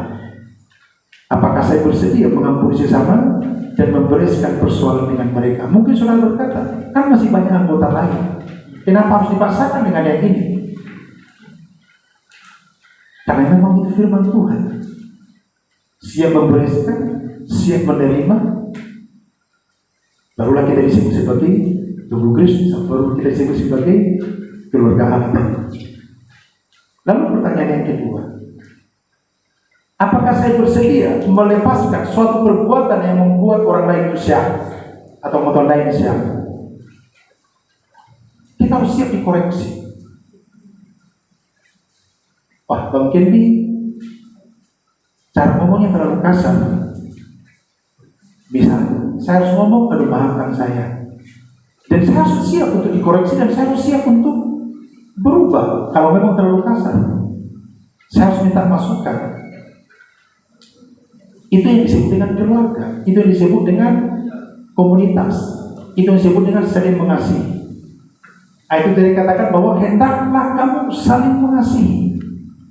Apakah saya bersedia mengampuni sesama dan membereskan persoalan dengan mereka? Mungkin saudara berkata, kan masih banyak anggota lain. Kenapa harus dipaksakan dengan yang ini? Karena memang itu firman Tuhan. Siap membereskan, siap menerima, barulah kita disebut sebagai tubuh Kristus, baru kita disebut sebagai keluarga Allah. Lalu pertanyaan yang kedua, apakah saya bersedia melepaskan suatu perbuatan yang membuat orang lain itu syah atau motor lain syah? Kita harus siap dikoreksi. Wah, Bang Kendi, cara ngomongnya terlalu kasar. Misalnya, saya harus ngomong, aduh maafkan saya. Dan saya harus siap untuk dikoreksi dan saya harus siap untuk berubah kalau memang terlalu kasar. Saya harus minta masukan. Itu yang disebut dengan keluarga, itu yang disebut dengan komunitas, itu yang disebut dengan saling mengasihi. Itu dari katakan bahwa hendaklah kamu saling mengasihi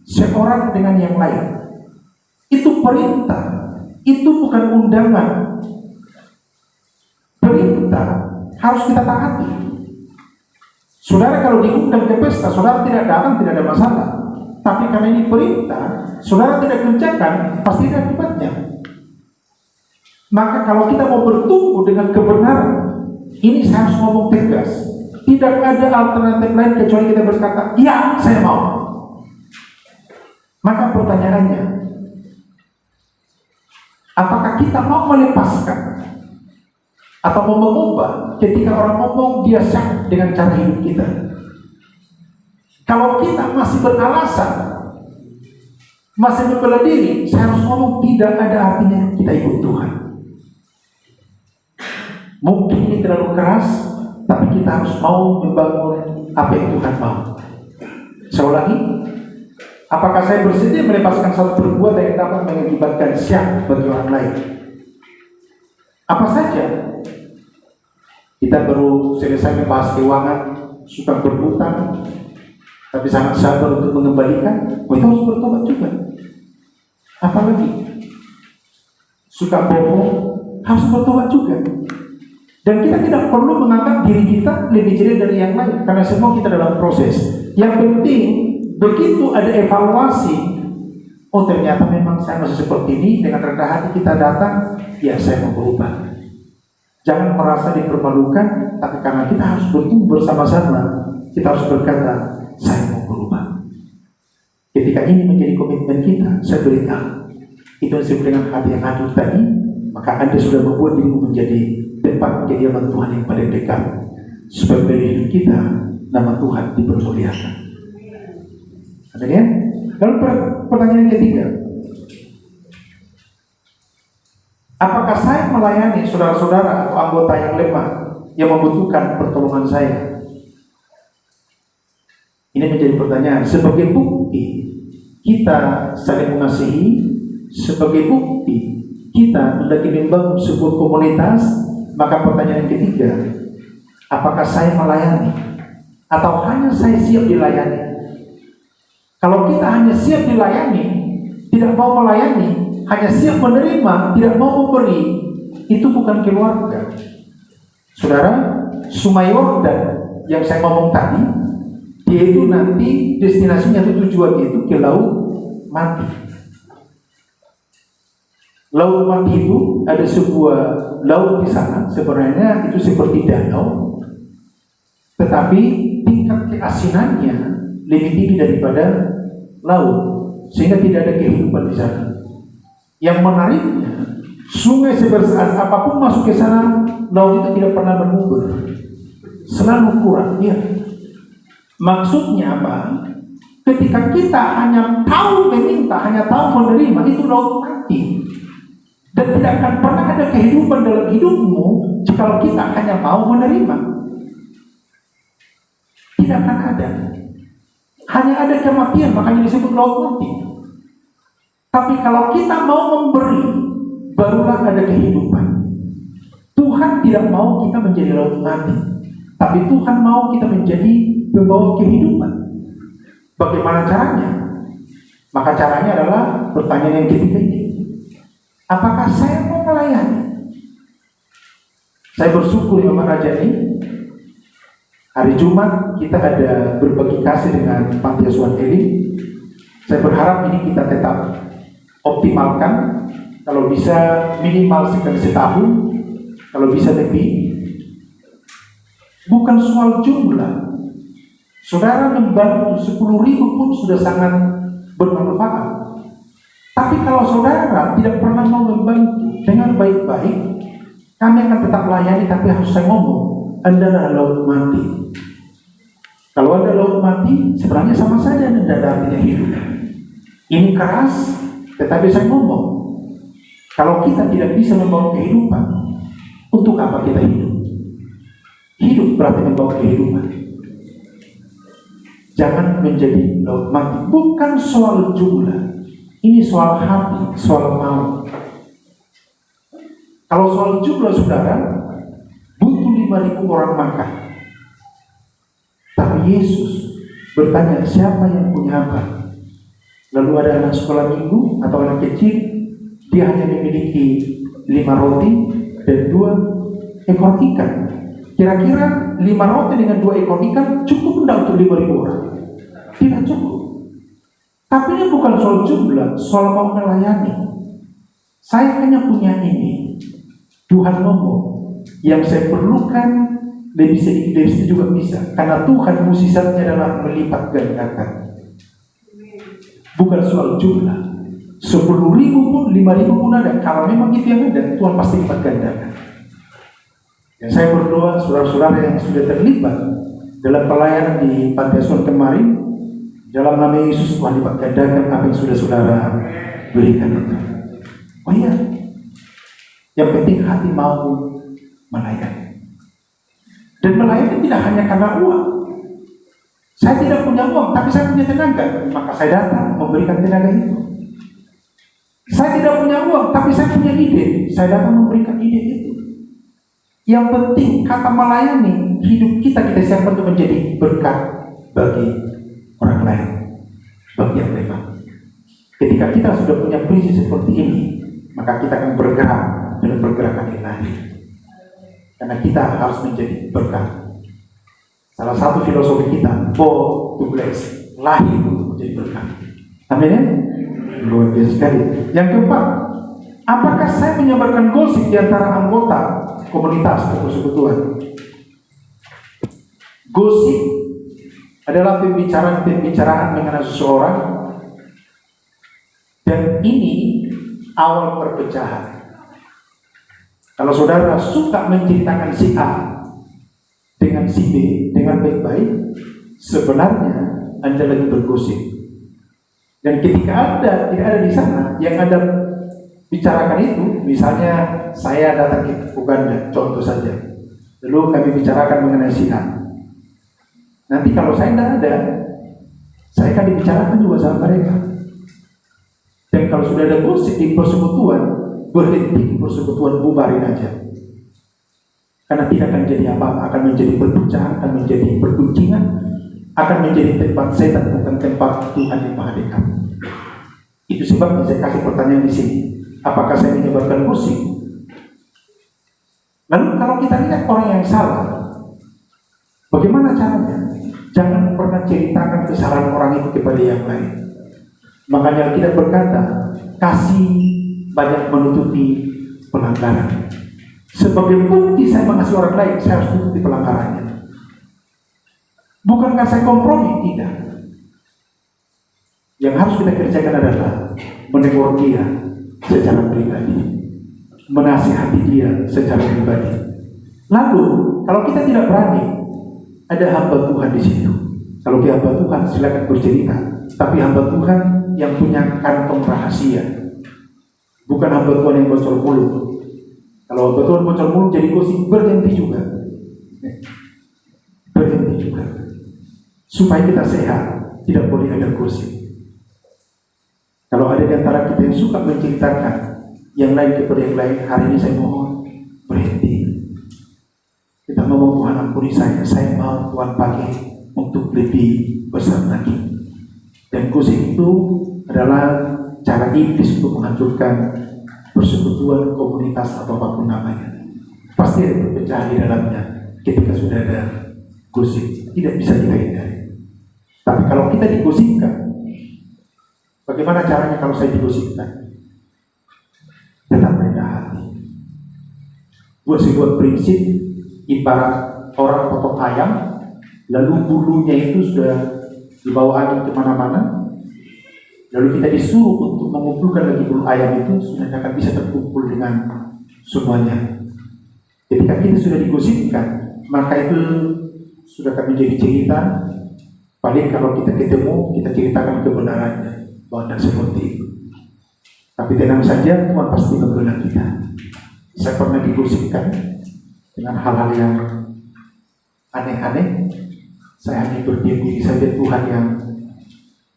seorang dengan yang lain. Itu perintah, itu bukan undangan. Perintah harus kita taati. Saudara kalau diundang ke pesta, saudara tidak datang, tidak ada masalah. Tapi karena ini perintah, saudara tidak kerjakan, pasti ada akibatnya. Maka kalau kita mau bertumbuh dengan kebenaran, ini saya harus ngomong tegas. Tidak ada alternatif lain kecuali kita berkata, ya saya mau. Maka pertanyaannya, apakah kita mau melepaskan atau mau mengubah ketika orang ngomong dia syak dengan cara hidup kita? Kalau kita masih beralasan, masih membela diri, saya harus ngomong tidak ada artinya kita ikut Tuhan. Mungkin ini terlalu keras, tapi kita harus mau membangun apa yang Tuhan mau. Saya ulangi, apakah saya bersedia melepaskan satu perbuatan yang dapat mengakibatkan syak bagi orang lain? Apa saja? Kita baru selesai membahas keuangan, suka berhutang, tapi sangat sabar untuk mengembalikan. Kita harus bertobat juga. Apalagi suka bohong, harus bertobat juga. Dan kita tidak perlu menganggap diri kita lebih jelek dari yang lain, karena semua kita dalam proses. Yang penting begitu ada evaluasi, oh ternyata memang saya masih seperti ini, dengan rendah hati kita datang, ya saya mau berubah. Jangan merasa dipermalukan, tapi karena kita harus bertumbuh bersama-sama, kita harus berkata, saya mau berubah. Ketika ini menjadi komitmen kita, saya beritahu, itu disebut dengan hati yang adil tadi, maka Anda sudah membuat dirimu menjadi tempat kediaman Tuhan yang paling dekat, supaya dari hidup kita nama Tuhan dipermuliakan. Amin ya? Lalu pertanyaan ketiga, apakah saya melayani saudara-saudara atau anggota yang lemah yang membutuhkan pertolongan saya? Ini menjadi pertanyaan. Sebagai bukti kita saling mengasihi, sebagai bukti kita lagi membangun sebuah komunitas, maka pertanyaan yang ketiga, apakah saya melayani atau hanya saya siap dilayani? Kalau kita hanya siap dilayani, tidak mau melayani, hanya siap menerima, tidak mau memberi, itu bukan keluarga. Saudara, Sungai Yordan yang saya ngomong tadi, dia itu nanti destinasinya atau tujuannya itu ke Laut Mati. Laut Mati itu ada sebuah laut di sana, sebenarnya itu seperti danau, tetapi tingkat keasinannya lebih tinggi daripada laut, sehingga tidak ada kehidupan di sana. Yang menariknya, sungai sebesar apapun masuk ke sana, laut itu tidak pernah berubah, selalu kurang. Ya, Maksudnya apa? Ketika kita hanya tahu meminta, hanya tahu menerima, itu laut mati. Dan tidak akan pernah ada kehidupan dalam hidupmu jika kita hanya mau menerima. Tidak akan ada. Hanya ada kematian, makanya disebut laut mati. Tapi kalau kita mau memberi, barulah ada kehidupan. Tuhan tidak mau kita menjadi laut mati, tapi Tuhan mau kita menjadi pembawa kehidupan. Bagaimana caranya? Maka caranya adalah pertanyaan yang ketiga ini. Apakah saya mau melayani? Saya bersyukur ya Pak Rajani, hari Jumat kita ada berbagi kasih dengan Panti Asuhan Elim. Saya berharap ini kita tetap optimalkan. Kalau bisa minimal sekali setahun, kalau bisa lebih. Bukan soal jumlah. Saudara membantu 10.000 pun sudah sangat bermanfaat. Tapi kalau saudara tidak pernah mau membantu dengan baik-baik, kami akan tetap layani, tapi harus saya ngomong, Anda adalah laut mati. Kalau Anda laut mati, sebenarnya sama saja Anda tidak ada artinya hidup. Ini keras, tetapi saya ngomong, kalau kita tidak bisa membawa kehidupan, untuk apa kita hidup? Hidup berarti membawa kehidupan. Jangan menjadi laut mati. Bukan soal jumlah, ini soal hati, soal mau. Kalau soal jumlah saudara, butuh 5.000 orang makan. Tapi Yesus bertanya, siapa yang punya apa? Lalu ada anak sekolah minggu atau anak kecil, dia hanya memiliki 5 roti dan 2 ekor ikan. Kira-kira 5 roti dengan 2 ekor ikan cukup enggak untuk 5.000 orang? Tidak cukup. Tapi ini bukan soal jumlah, soal mau melayani. Saya hanya punya ini. Tuhan ngomong, yang saya perlukan lebih sedikit dari situ juga bisa. Karena Tuhan musisatnya adalah melipat gandakan. Bukan soal jumlah. 10.000 pun, 5.000 pun ada. Kalau memang itu yang ada, Tuhan pasti lipat gandakan. Dan saya berdoa saudara-saudara yang sudah terlibat dalam pelayanan di Panti Asuhan kemarin, dalam nama Yesus Tuhan lipat gandakan apa yang sudah saudara berikan itu. Oh iya, yang penting hati mau melayani. Dan melayani tidak hanya karena uang. Saya tidak punya uang, tapi saya punya tenaga, maka saya datang memberikan tenaga itu. Saya tidak punya uang, tapi saya punya ide, saya datang memberikan ide itu. Yang penting kata melayani, hidup kita siapkan untuk menjadi berkat bagi orang lain, bagi yang lemah. Ketika kita sudah punya prinsip seperti ini, maka kita akan bergerak dengan pergerakan ilahi. Karena kita harus menjadi berkat. Salah satu filosofi kita, born to bless, lahir untuk menjadi berkat. Amin ya? Luar biasa sekali. Yang keempat, apakah saya menyebarkan gosip di antara anggota komunitas atau persekutuan? Gosip adalah pembicaraan mengenai seseorang, dan ini awal perpecahan. Kalau saudara suka menceritakan si A dengan si B dengan baik-baik, sebenarnya Anda lagi bergosip. Dan ketika Anda tidak ada di sana, yang Anda bicarakan itu, misalnya saya datang ke Uganda, contoh saja, lalu kami bicarakan mengenai si A. Nanti kalau saya tidak ada, saya akan dibicarakan juga sama mereka. Dan kalau sudah ada gosip di persekutuan, berhenti di persekutuan, bubarin aja. Karena tidak akan jadi apa-apa, akan menjadi perpecahan, akan menjadi perguncingan, akan menjadi tempat setan, bukan tempat Tuhan yang Maha Dekat. Itu sebabnya saya kasih pertanyaan di sini. Apakah saya menyebarkan gosip? Lalu kalau kita lihat orang yang salah, bagaimana caranya? Jangan pernah ceritakan kesalahan orang itu kepada yang lain. Makanya kita berkata, kasih banyak menutupi pelanggaran. Sebagai bukti saya mengasihi orang lain, saya harus tutupi pelanggarannya. Bukankah saya kompromi? Tidak. Yang harus kita kerjakan adalah menegur dia secara pribadi, menasihati dia secara pribadi. Lalu, kalau kita tidak berani, ada hamba Tuhan di situ. Kalau dia hamba Tuhan silakan bercerita, tapi hamba Tuhan yang punya kantong rahasia, bukan hamba Tuhan yang bocor mulut. Kalau hamba Tuhan bocor mulut jadi gosip, berhenti juga. Berhenti juga. Supaya kita sehat, tidak boleh ada gosip. Kalau ada di antara kita yang suka menceritakan yang lain kepada yang lain, hari ini saya mohon berhenti. Kita ngomong, Tuhan ampuni saya mau Tuhan pakai untuk lebih besar lagi. Dan gosip itu adalah cara iblis untuk menghancurkan persekutuan, komunitas atau apapun namanya. Pasti ada perpecahan di dalamnya ketika sudah ada gosip, tidak bisa dihindari. Tapi kalau kita digosipkan, bagaimana caranya kalau saya digosipkan? Tetap rendah hati. Buat sebuah prinsip, ibarat orang potong ayam, lalu bulunya itu sudah dibawa angin kemana-mana, lalu kita disuruh untuk mengumpulkan lagi bulu ayam itu, sudah akan bisa terkumpul dengan semuanya. Ketika kita sudah digosipkan, maka itu sudah akan menjadi cerita. Paling kalau kita ketemu, kita ceritakan kebenarannya, bahwa tidak seperti itu. Tapi tenang saja, Tuhan pasti membela kita. Saya pernah digosipkan dengan hal-hal yang aneh-aneh. Saya hanya berdiam diri saja, Tuhan yang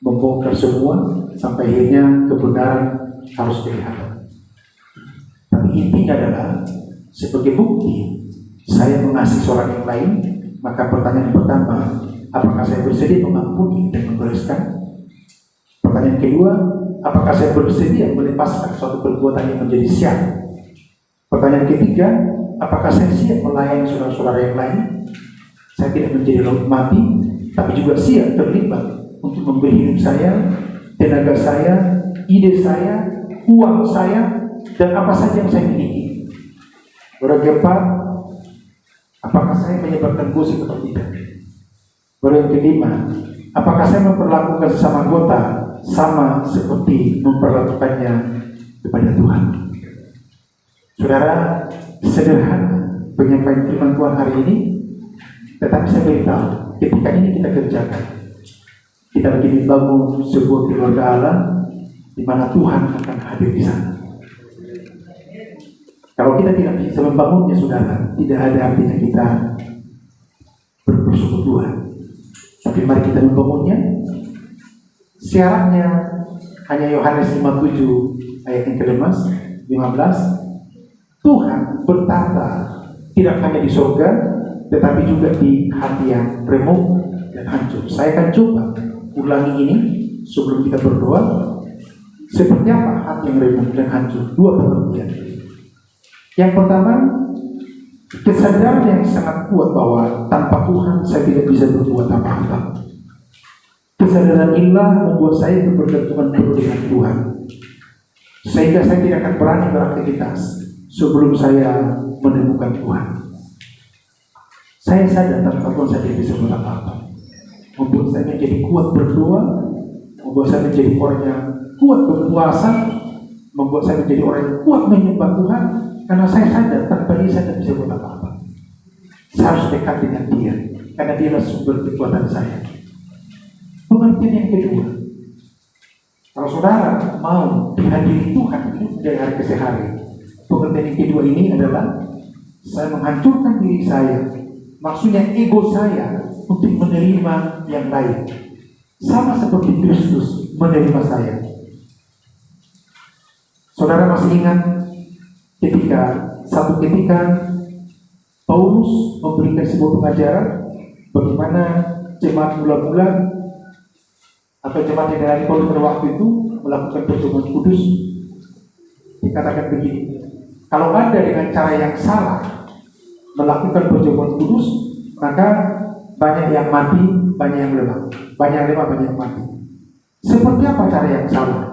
membongkar semua sampai akhirnya kebenaran harus kelihatan. Tapi intinya adalah sebagai bukti saya mengasihi seorang yang lain, maka pertanyaan pertama, apakah saya bersedia mengampuni dan membereskan? Pertanyaan kedua, apakah saya bersedia melepaskan suatu perbuatan yang menjadi sial? Pertanyaan ketiga, apakah saya siap melayani saudara-saudara yang lain? Saya tidak menjadi laut mati, tapi juga siap terlibat untuk memberi hidup saya, tenaga saya, ide saya, uang saya, dan apa saja yang saya miliki. Baru yang keempat, apakah saya menyebabkan gosip atau tidak? Baru yang kelima, apakah saya memperlakukan sesama anggota sama seperti memperlakukannya kepada Tuhan? Saudara, sederhana penyampaian firman Tuhan hari ini, tetapi saya beritahu, ketika ini kita kerjakan, kita lagi membangun sebuah keluarga Allah di mana Tuhan akan hadir di sana. Kalau kita tidak bisa membangunnya, saudara, tidak ada artinya kita berpersekutuan. Tapi mari kita membangunnya. Syaratnya hanya Yohanes 5:7 ayat yang ke-15. Tuhan bertata tidak hanya di surga, tetapi juga di hati yang remuk dan hancur. Saya akan coba ulangi ini sebelum kita berdoa. Seperti apa hati yang remuk dan hancur? Dua pengertian. Yang pertama, kesadaran yang sangat kuat bahwa tanpa Tuhan saya tidak bisa berbuat apa-apa. Kesadaran inilah membuat saya bergantungan penuh dengan Tuhan, sehingga saya tidak akan berani beraktivitas sebelum saya menemukan Tuhan. Saya sadar tanpa Tuhan saya tidak bisa berbuat apa-apa. Membuat saya menjadi kuat berdoa, membuat saya menjadi orang yang kuat berpuasa, membuat saya menjadi orang yang kuat menyembah Tuhan. Karena saya sadar tanpa dia saya tidak bisa buat apa-apa. Saya harus dekat dengan dia, karena dia adalah sumber kekuatan saya. Pengertian yang kedua, kalau saudara mau dihadiri Tuhan dari hari ke hari, pengertian yang kedua ini adalah saya menghancurkan diri saya. Maksudnya ego saya untuk menerima yang lain, sama seperti Kristus menerima saya. Saudara masih ingat satu ketika Paulus memberikan sebuah pengajaran bagaimana jemaat mula-mula atau jemaat yang dari Paulus pada waktu itu melakukan pertemuan kudus. Dikatakan begini, kalau Anda dengan cara yang salah melakukan perjamuan kudus, maka banyak yang mati, banyak yang lemah, banyak yang mati. Seperti apa cara yang salah?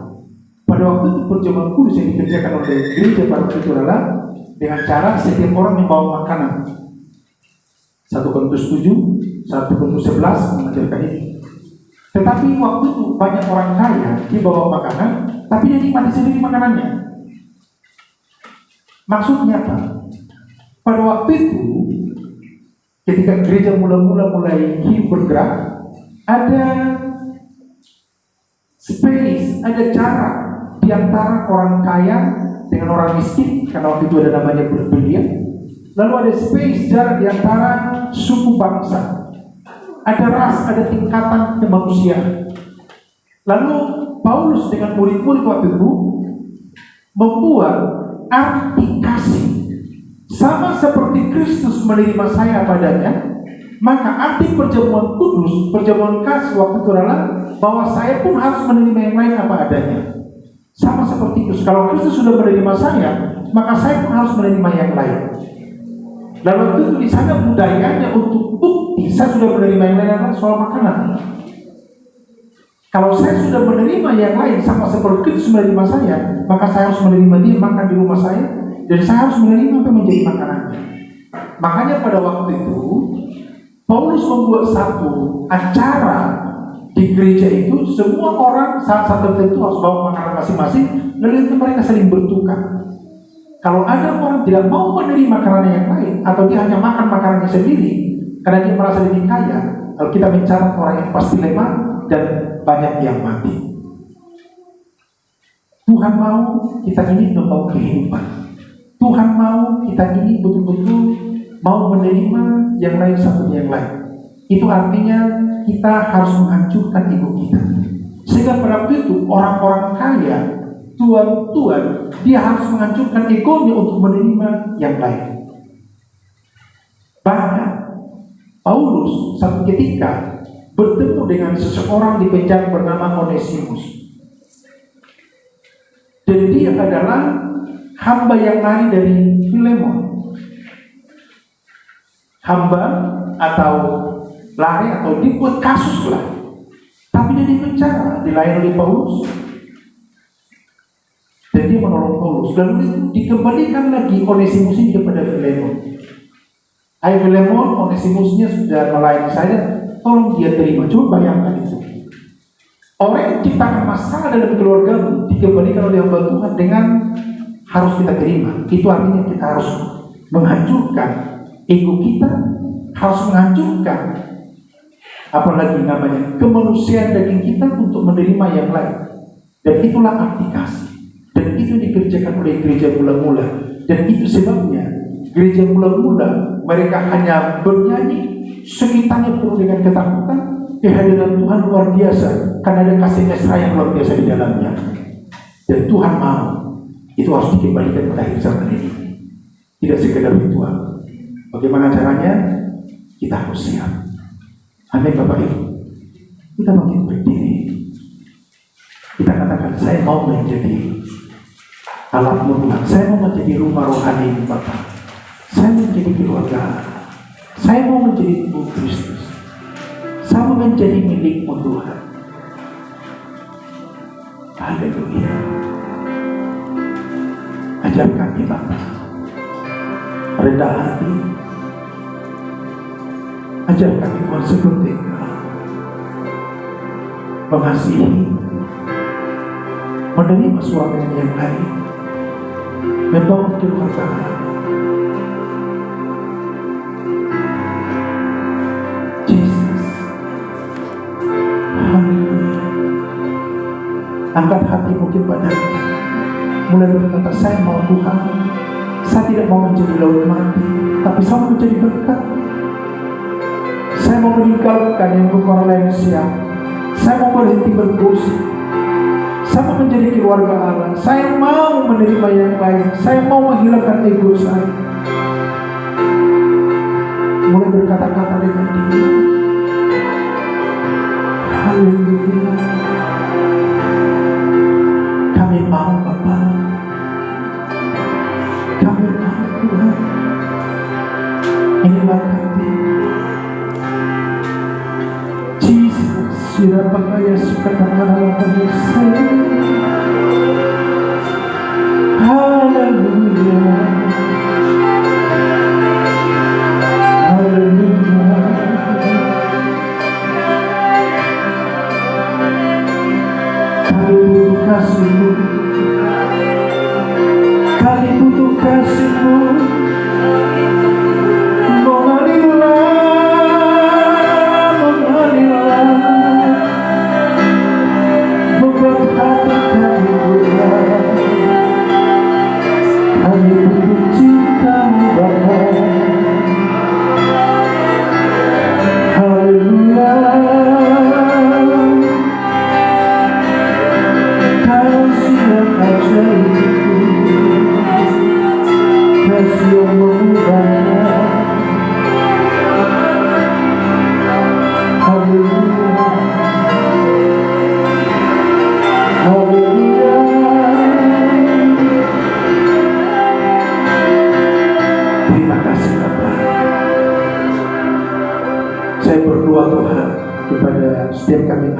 Pada waktu itu perjamuan kudus yang dikerjakan oleh gereja pada waktu itu adalah dengan cara setiap orang membawa makanan. 1 Korintus 7, 1 Korintus 11 mengajarkan ini. Tetapi waktu itu banyak orang kaya, dia bawa makanan, tapi dia nikmati sendiri makanannya. Maksudnya apa? Pada waktu itu, ketika gereja mulai hidup bergerak, ada space, ada jarak di antara orang kaya dengan orang miskin, karena waktu itu ada namanya berbeda. Lalu ada space, jarak di antara suku bangsa. Ada ras, ada tingkatan kemanusiaan. Lalu Paulus dengan murid-murid waktu itu membuat arti kasih. Sama seperti Kristus menerima saya padanya, maka arti perjamuan kudus, perjamuan kasih waktu itu adalah bahwa saya pun harus menerima yang lain apa adanya. Sama seperti itu, kalau Kristus sudah menerima saya, maka saya pun harus menerima yang lain. Lalu itu di sana budayanya untuk bukti saya sudah menerima yang lain adalah soal makanan. Kalau saya sudah menerima yang lain sama seperti Kristus menerima saya, maka saya harus menerima dia makan di rumah saya, dan saya harus menerima apa yang menjadi makanannya. Makanya pada waktu itu Paulus membuat satu acara di gereja itu, semua orang saat tertentu harus bawa makanan masing-masing, lalu itu mereka saling bertukar. Kalau ada orang tidak mau menerima makanan yang lain, atau dia hanya makan makanannya sendiri karena dia merasa lebih kaya, lalu kita mencatat orang yang pasti lemah dan banyak yang mati. Tuhan mau kita ini membawa kehidupan. Tuhan mau kita ini betul-betul mau menerima yang lain satu yang lain. Itu artinya kita harus menghancurkan ego kita. Sehingga pada waktu itu orang-orang kaya, tuan-tuan, dia harus menghancurkan egonya untuk menerima yang lain. Bahkan Paulus satu ketika bertemu dengan seseorang di penjara bernama Onesimus. Dan dia adalah hamba yang lain dari Filemon. Hamba atau lari atau dibuat kasus lah. Tapi dia di penjara, dilayani oleh Paulus. Dan dia menolong Paulus. Lalu dikembalikan lagi Onesimus ini kepada Filemon. Hai Filemon, Onesimusnya sudah melayani saya, tolong dia terima. Coba bayangkan itu. Orang yang menciptakan masalah dalam keluarga dikembalikan oleh hamba Tuhan dengan harus kita terima. Itu artinya kita harus menghancurkan ego kita, harus menghancurkan apalagi namanya kemanusiaan daging kita untuk menerima yang lain. Dan itulah arti kasih. Dan itu dikerjakan oleh gereja mula-mula. Dan itu sebabnya gereja mula-mula mereka hanya bernyanyi, sekitarnya penuh dengan ketakutan, kehadiran Tuhan luar biasa, karena ada kasih mesra yang luar biasa di dalamnya. Dan Tuhan mau itu harus dikembalikan pada hidup zaman ini. Tidak sekedar ritual. Bagaimana caranya? Kita harus siap. Amin Bapak Ibu. Kita makin berdiri. Kita katakan, saya mau menjadi alat Tuhan. Saya mau menjadi rumah rohani Bapak. Saya mau menjadi keluarga. Saya mau menjadi tubuh Kristus. Saya mau menjadi milikmu Tuhan. Haleluya. Ajar kami Bapak rendah hati. Ajar kami Tuhan seperti Engkau mengasihi, menerima suami yang lain, membangun keluarga. Jesus, haleluya. Angkat hatimu kepada Dia. Mulai berkata, saya mau Tuhan, saya tidak mau menjadi laut mati, tapi saya mau menjadi berkat. Saya mau meninggalkan yang berkorelasi. Saya mau berhenti berdosa. Saya mau menjadi keluarga Allah. Saya mau menerima yang lain. Saya mau menghilangkan ego saya. Mulai berkata-kata dengan Dia. Haleluya. Kami mau Bapa. Kami mau Tuhan. Inilah kami. Jesus, sudah pakaya suka tangan saya. Haleluya. Haleluya. Kami butuh kasih-Mu. Kami butuh kasih-Mu. Mengalir, mengalir.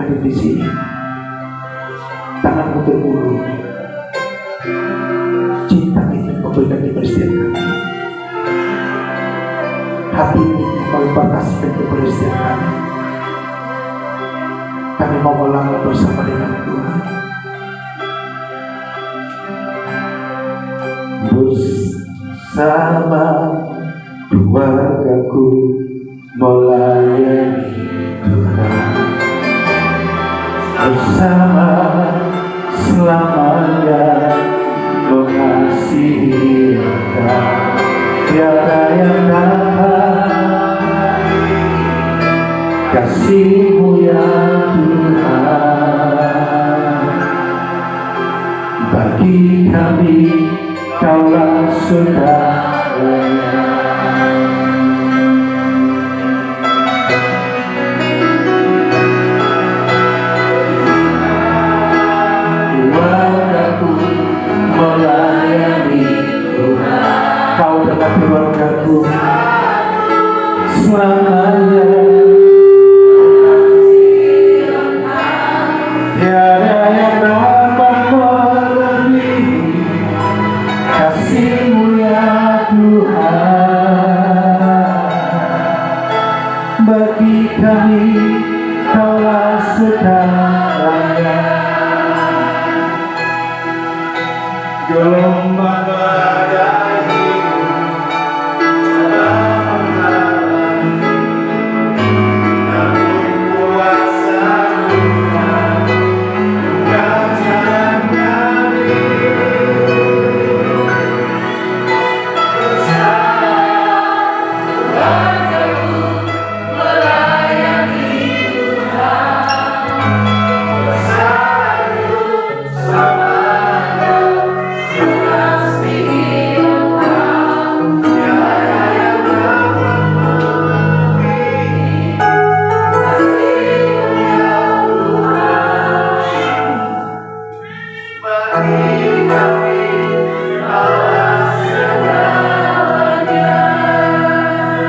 hadir di sini. Tanganmu terulur. Cinta itu memberikan kepada setiap kami. Hati ini kau bataskan kepada setiap kami. Kami mau melangkah bersama dengan Tuhan. Bersama keluargaku melayani Tuhan. Bersama selamanya mengasihi Engkau. Tiada yang dapat kasih-Mu ya Tuhan. Bagi kami Kaulah segalanya. Keluargaku melayani Tuhan. Kau dapat keluargaku selamanya. Tiada yang dapat melebihi kasih-Mu ya Tuhan. Bagi kami Kaulah segalanya. Gelombang badai telah menghalang, namun kuasa Tuhan bukan kami.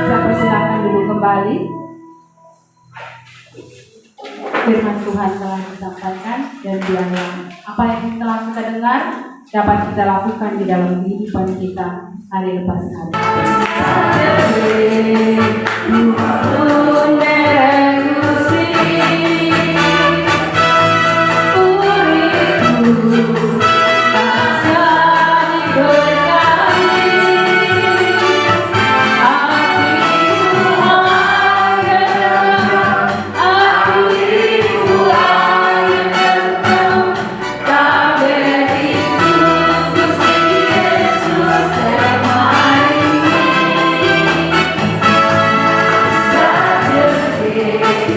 Saya persilakan duduk kembali. Firman Tuhan telah disampaikan dan biarlah apa yang telah kita dengar dapat kita lakukan di dalam kehidupan kita hari lepas hari. Yesus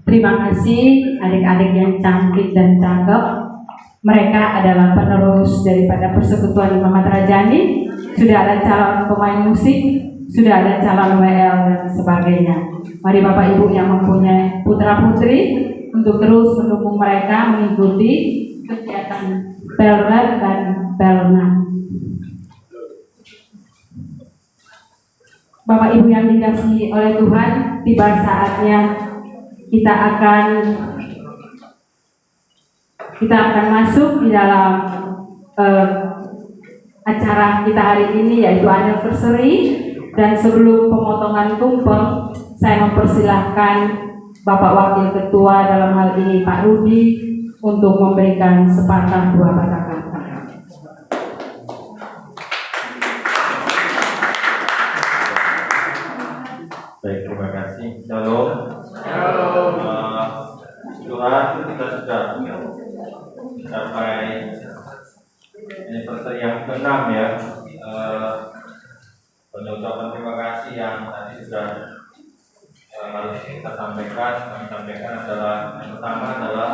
Terima kasih adik-adik yang cantik dan cakep. Mereka adalah penerus daripada Persekutuan Imam Rajani. Sudah ada calon pemain musik, sudah ada calon WL dan sebagainya. Mari Bapak Ibu yang mempunyai putra-putri untuk terus mendukung mereka mengikuti kegiatan Pelrad dan Pelna. Bapak Ibu yang dikasihi oleh Tuhan, tiba saatnya kita akan masuk di dalam acara kita hari ini, yaitu anniversary. Dan sebelum pemotongan tumpeng, saya mempersilahkan Bapak Wakil Ketua dalam hal ini Pak Rudi untuk memberikan sepatah dua patah kata. Baik, terima kasih. Shalom. Shalom. Tuhan, kita sudah sampai anniversary yang ke-6 ya. Pengucapan terima kasih yang tadi sudah harus kita sampaikan. Kami sampaikan adalah yang pertama adalah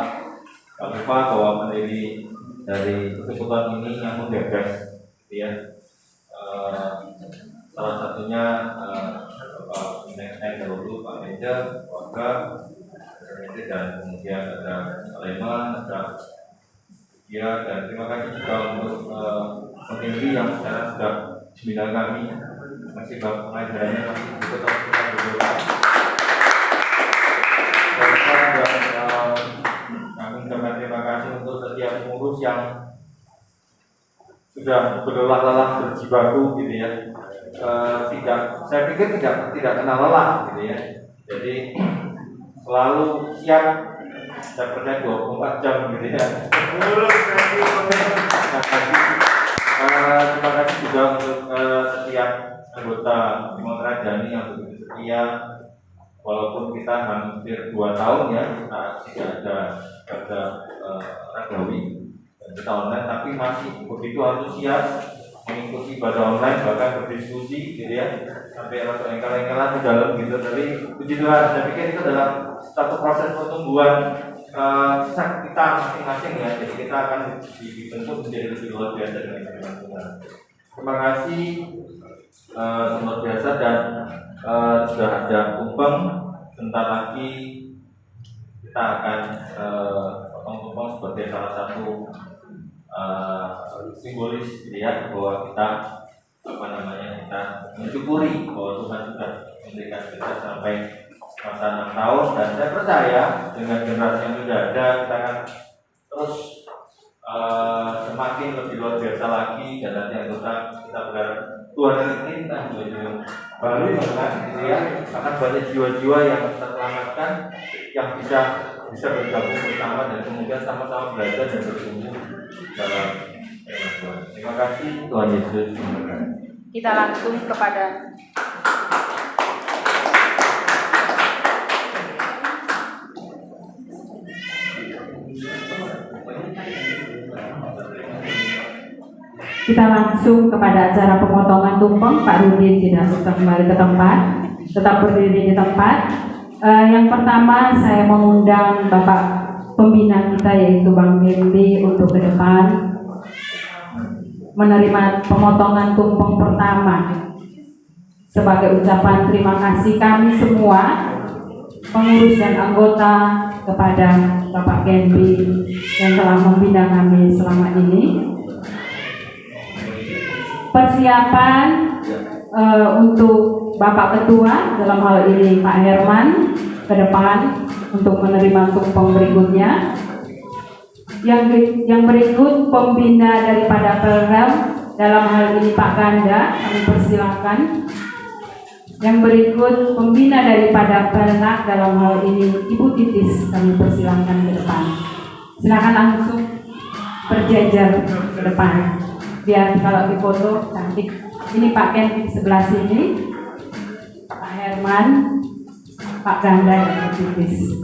tak lupa bahwa pendiri dari persekutuan ini yang menggagas, ya. Salah satunya Bapak Meneng dahulu, Pak Meja, keluarga, dan kemudian ada Leman, ada ya, dan terima kasih juga untuk pendiri yang sekarang sudah membina kami. Masih pengajarannya masih tetap kita berdoa. Dan kami ucapkan terima kasih untuk setiap pengurus yang sudah berlelah-lelah berjibaku gitu ya. Saya pikir tidak kenal lelah gitu ya. Jadi selalu siap, saya percaya 24 jam gitu ya. Terima kasih juga untuk setiap anggota Imam Rajani yang begitu setia, walaupun kita hampir 2 tahun ya kita tidak ada ragawi dan kita online, tapi masih begitu antusias mengikuti ibadah online, bahkan berdiskusi gitu ya, sampai rasa engkal-engkalan di dalam gitu. Tapi puji Tuhan, saya pikir itu adalah satu proses pertumbuhan kita masing-masing ya. Jadi kita akan dibentuk menjadi lebih luar biasa dengan firman Tuhan. Terima kasih luar biasa, dan sudah ada tumpeng. Sebentar lagi kita akan potong tumpeng sebagai salah satu simbolis ya, bahwa kita kita mensyukuri bahwa Tuhan sudah memberikan kita sampai masa 6 tahun, dan saya percaya dengan generasi yang sudah ada kita akan terus semakin lebih luar biasa lagi, dan nanti anggota kita berharap Tuhan ini kita jiwa-jiwa baru ya, akan banyak jiwa-jiwa yang terselamatkan, yang bisa bergabung bersama dan kemudian sama-sama belajar dan bertumbuh dalam Tuhan. Terima kasih, Tuhan Yesus memberkati. Kita langsung kepada acara pemotongan tumpeng. Pak Rudi tidak usah kembali ke tempat, tetap berdiri di tempat. Yang pertama saya mengundang Bapak pembina kita, yaitu Bang Gembi, untuk ke depan menerima pemotongan tumpeng pertama sebagai ucapan terima kasih kami semua, pengurus dan anggota, kepada Bapak Gembi yang telah membina kami selama ini. Persiapan untuk Bapak Ketua dalam hal ini Pak Herman ke depan untuk menerima tumpeng berikutnya. Yang berikut pembina daripada program dalam hal ini Pak Ganda, kami persilakan. Yang berikut pembina daripada Pernak dalam hal ini Ibu Titis, kami persilakan ke depan. Silakan langsung berjejer ke depan, biar kalau difoto cantik. Ini Pak Ken di sebelah sini, Pak Herman, Pak Ganda, dan Ibu Titis.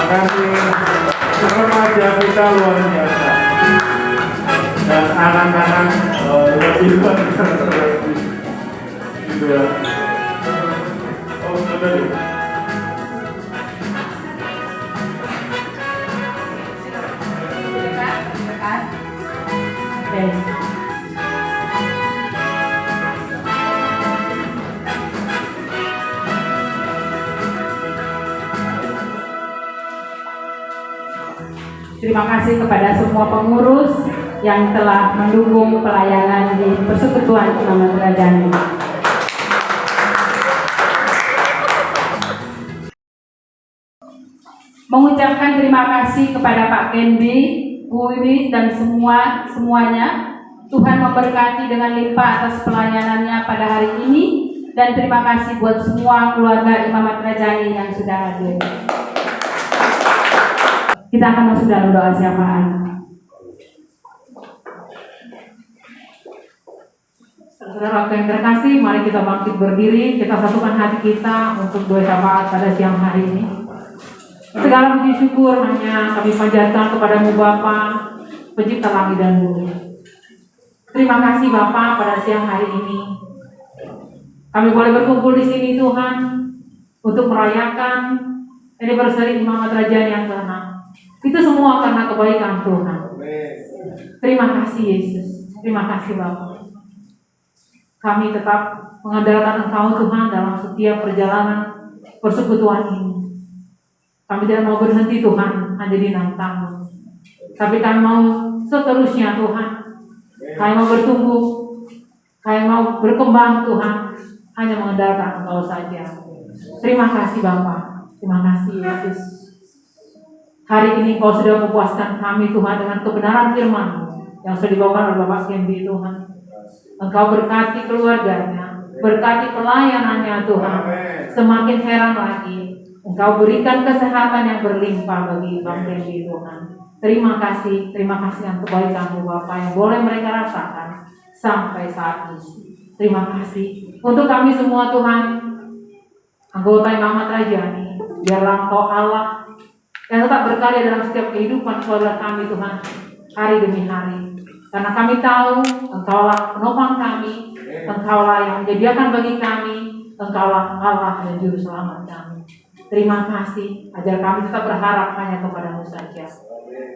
kasih remaja kita luar biasa dan anak-anak lebih luar biasa gitu ya. Oh sudah deh. Oke. Terima kasih kepada semua pengurus yang telah mendukung pelayanan di Persekutuan Imam Madrajani. Mengucapkan terima kasih kepada Pak Kendi, Bu Wiwi, dan semuanya. Tuhan memberkati dengan limpah atas pelayanannya pada hari ini, dan terima kasih buat semua keluarga Imam Madrajani yang sudah hadir. Kita akan masuk dalam doa syafaan. Saudara yang terkasih, mari kita bangkit berdiri, kita satukan hati kita untuk doa syafaat pada siang hari ini. Segala puji syukur hanya kami panjatkan kepadamu Bapa, Pencipta langit dan bumi. Terima kasih Bapa pada siang hari ini. Kami boleh berkumpul di sini Tuhan untuk merayakan anniversary Imam Madrajani yang ke-6. Itu semua karena kebaikan Tuhan. Terima kasih Yesus. Terima kasih Bapa. Kami tetap mengandalkan Engkau Tuhan dalam setiap perjalanan persekutuan ini. Kami tidak mau berhenti Tuhan hanya di 6 tahun. Tapi kami mau seterusnya Tuhan. Kami mau bertumbuh. Kami mau berkembang Tuhan. Hanya mengandalkan Engkau saja. Terima kasih Bapa. Terima kasih Yesus. Hari ini Kau sudah memuaskan kami Tuhan dengan kebenaran firman-Mu yang sudah dibawakan oleh Bapak Kendi Tuhan. Engkau berkati keluarganya, berkati pelayanannya Tuhan. Semakin heran lagi, Engkau berikan kesehatan yang berlimpah bagi Bang Kendi Tuhan. Terima kasih yang kebaikan-Mu Bapa yang boleh mereka rasakan sampai saat ini. Terima kasih untuk kami semua Tuhan, anggota Imam Madrajani. Biarlah Engkau Allah yang tetap berkarya dalam setiap kehidupan keluarga kami Tuhan, hari demi hari. Karena kami tahu Engkaulah penopang kami, Engkaulah yang menyediakan bagi kami, Engkaulah Allah dan Juru Selamat kami. Terima kasih, ajar kami tetap berharap hanya kepada-Mu saja.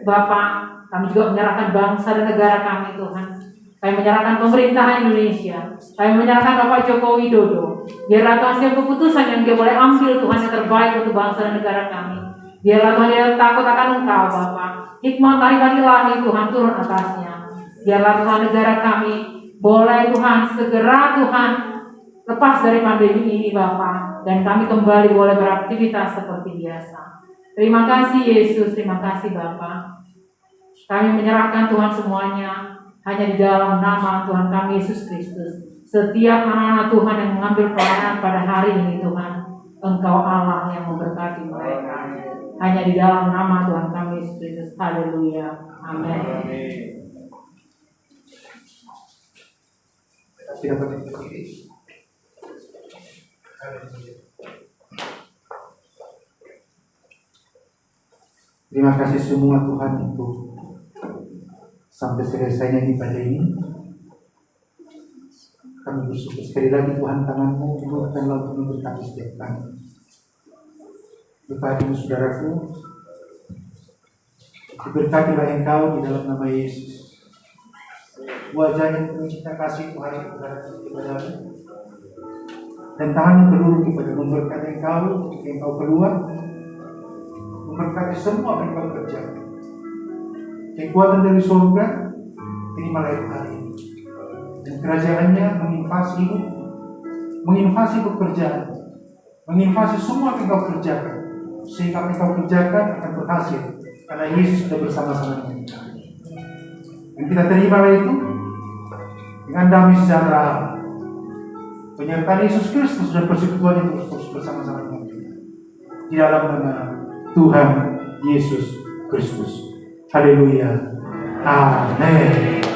Bapak, kami juga menyerahkan bangsa dan negara kami Tuhan. Kami menyerahkan pemerintahan Indonesia. Kami menyerahkan Bapak Joko Widodo. Biarlah Tuhan setiap keputusan yang Dia boleh ambil Tuhan yang terbaik untuk bangsa dan negara kami. Biarlah Tuhan dia takut akan Engkau Bapa. Hikmat dari ilahi Tuhan turun atasnya. Biarlah Tuhan negara kami boleh Tuhan segera Tuhan lepas dari pandemi ini Bapa. Dan kami kembali boleh beraktivitas seperti biasa. Terima kasih Yesus, terima kasih Bapa. Kami menyerahkan Tuhan semuanya hanya di dalam nama Tuhan kami Yesus Kristus. Setiap anak-anak Tuhan yang mengambil pelayanan pada hari ini Tuhan, Engkau Allah yang memberkati mereka. Hanya di dalam nama Tuhan kami Yesus Kristus. Haleluya. Amin. Tidak berdiri. Terima kasih semua Tuhan itu sampai selesainya ibadah ini. Kami bersyukur sekali lagi Tuhan, tangan-Mu bukanlah untuk memberkati setiap kami. Berkati saudaraku, diberkatilah Engkau di dalam nama Yesus. Wajah yang penuh cinta kasih Tuhan kepada-Mu, dan tangan yang berulur kepada memberkati Engkau ketika Engkau keluar, memberkati semua yang Engkau kerjakan. Kekuatan dari surga terimalah hari ini, dan kerajaannya menginvasi hidup, menginvasi pekerjaan, menginvasi semua yang Engkau kerjakan, sehingga apa yang Engkau kerjakan akan berhasil karena Yesus sudah bersama-sama dengan kita. Dan kita terimalah itu dengan damai sejahtera Allah. Penyertaan Yesus Kristus dan persekutuan yang terus bersama-sama dengan kita di dalam nama Tuhan Yesus Kristus. Haleluya. Amin.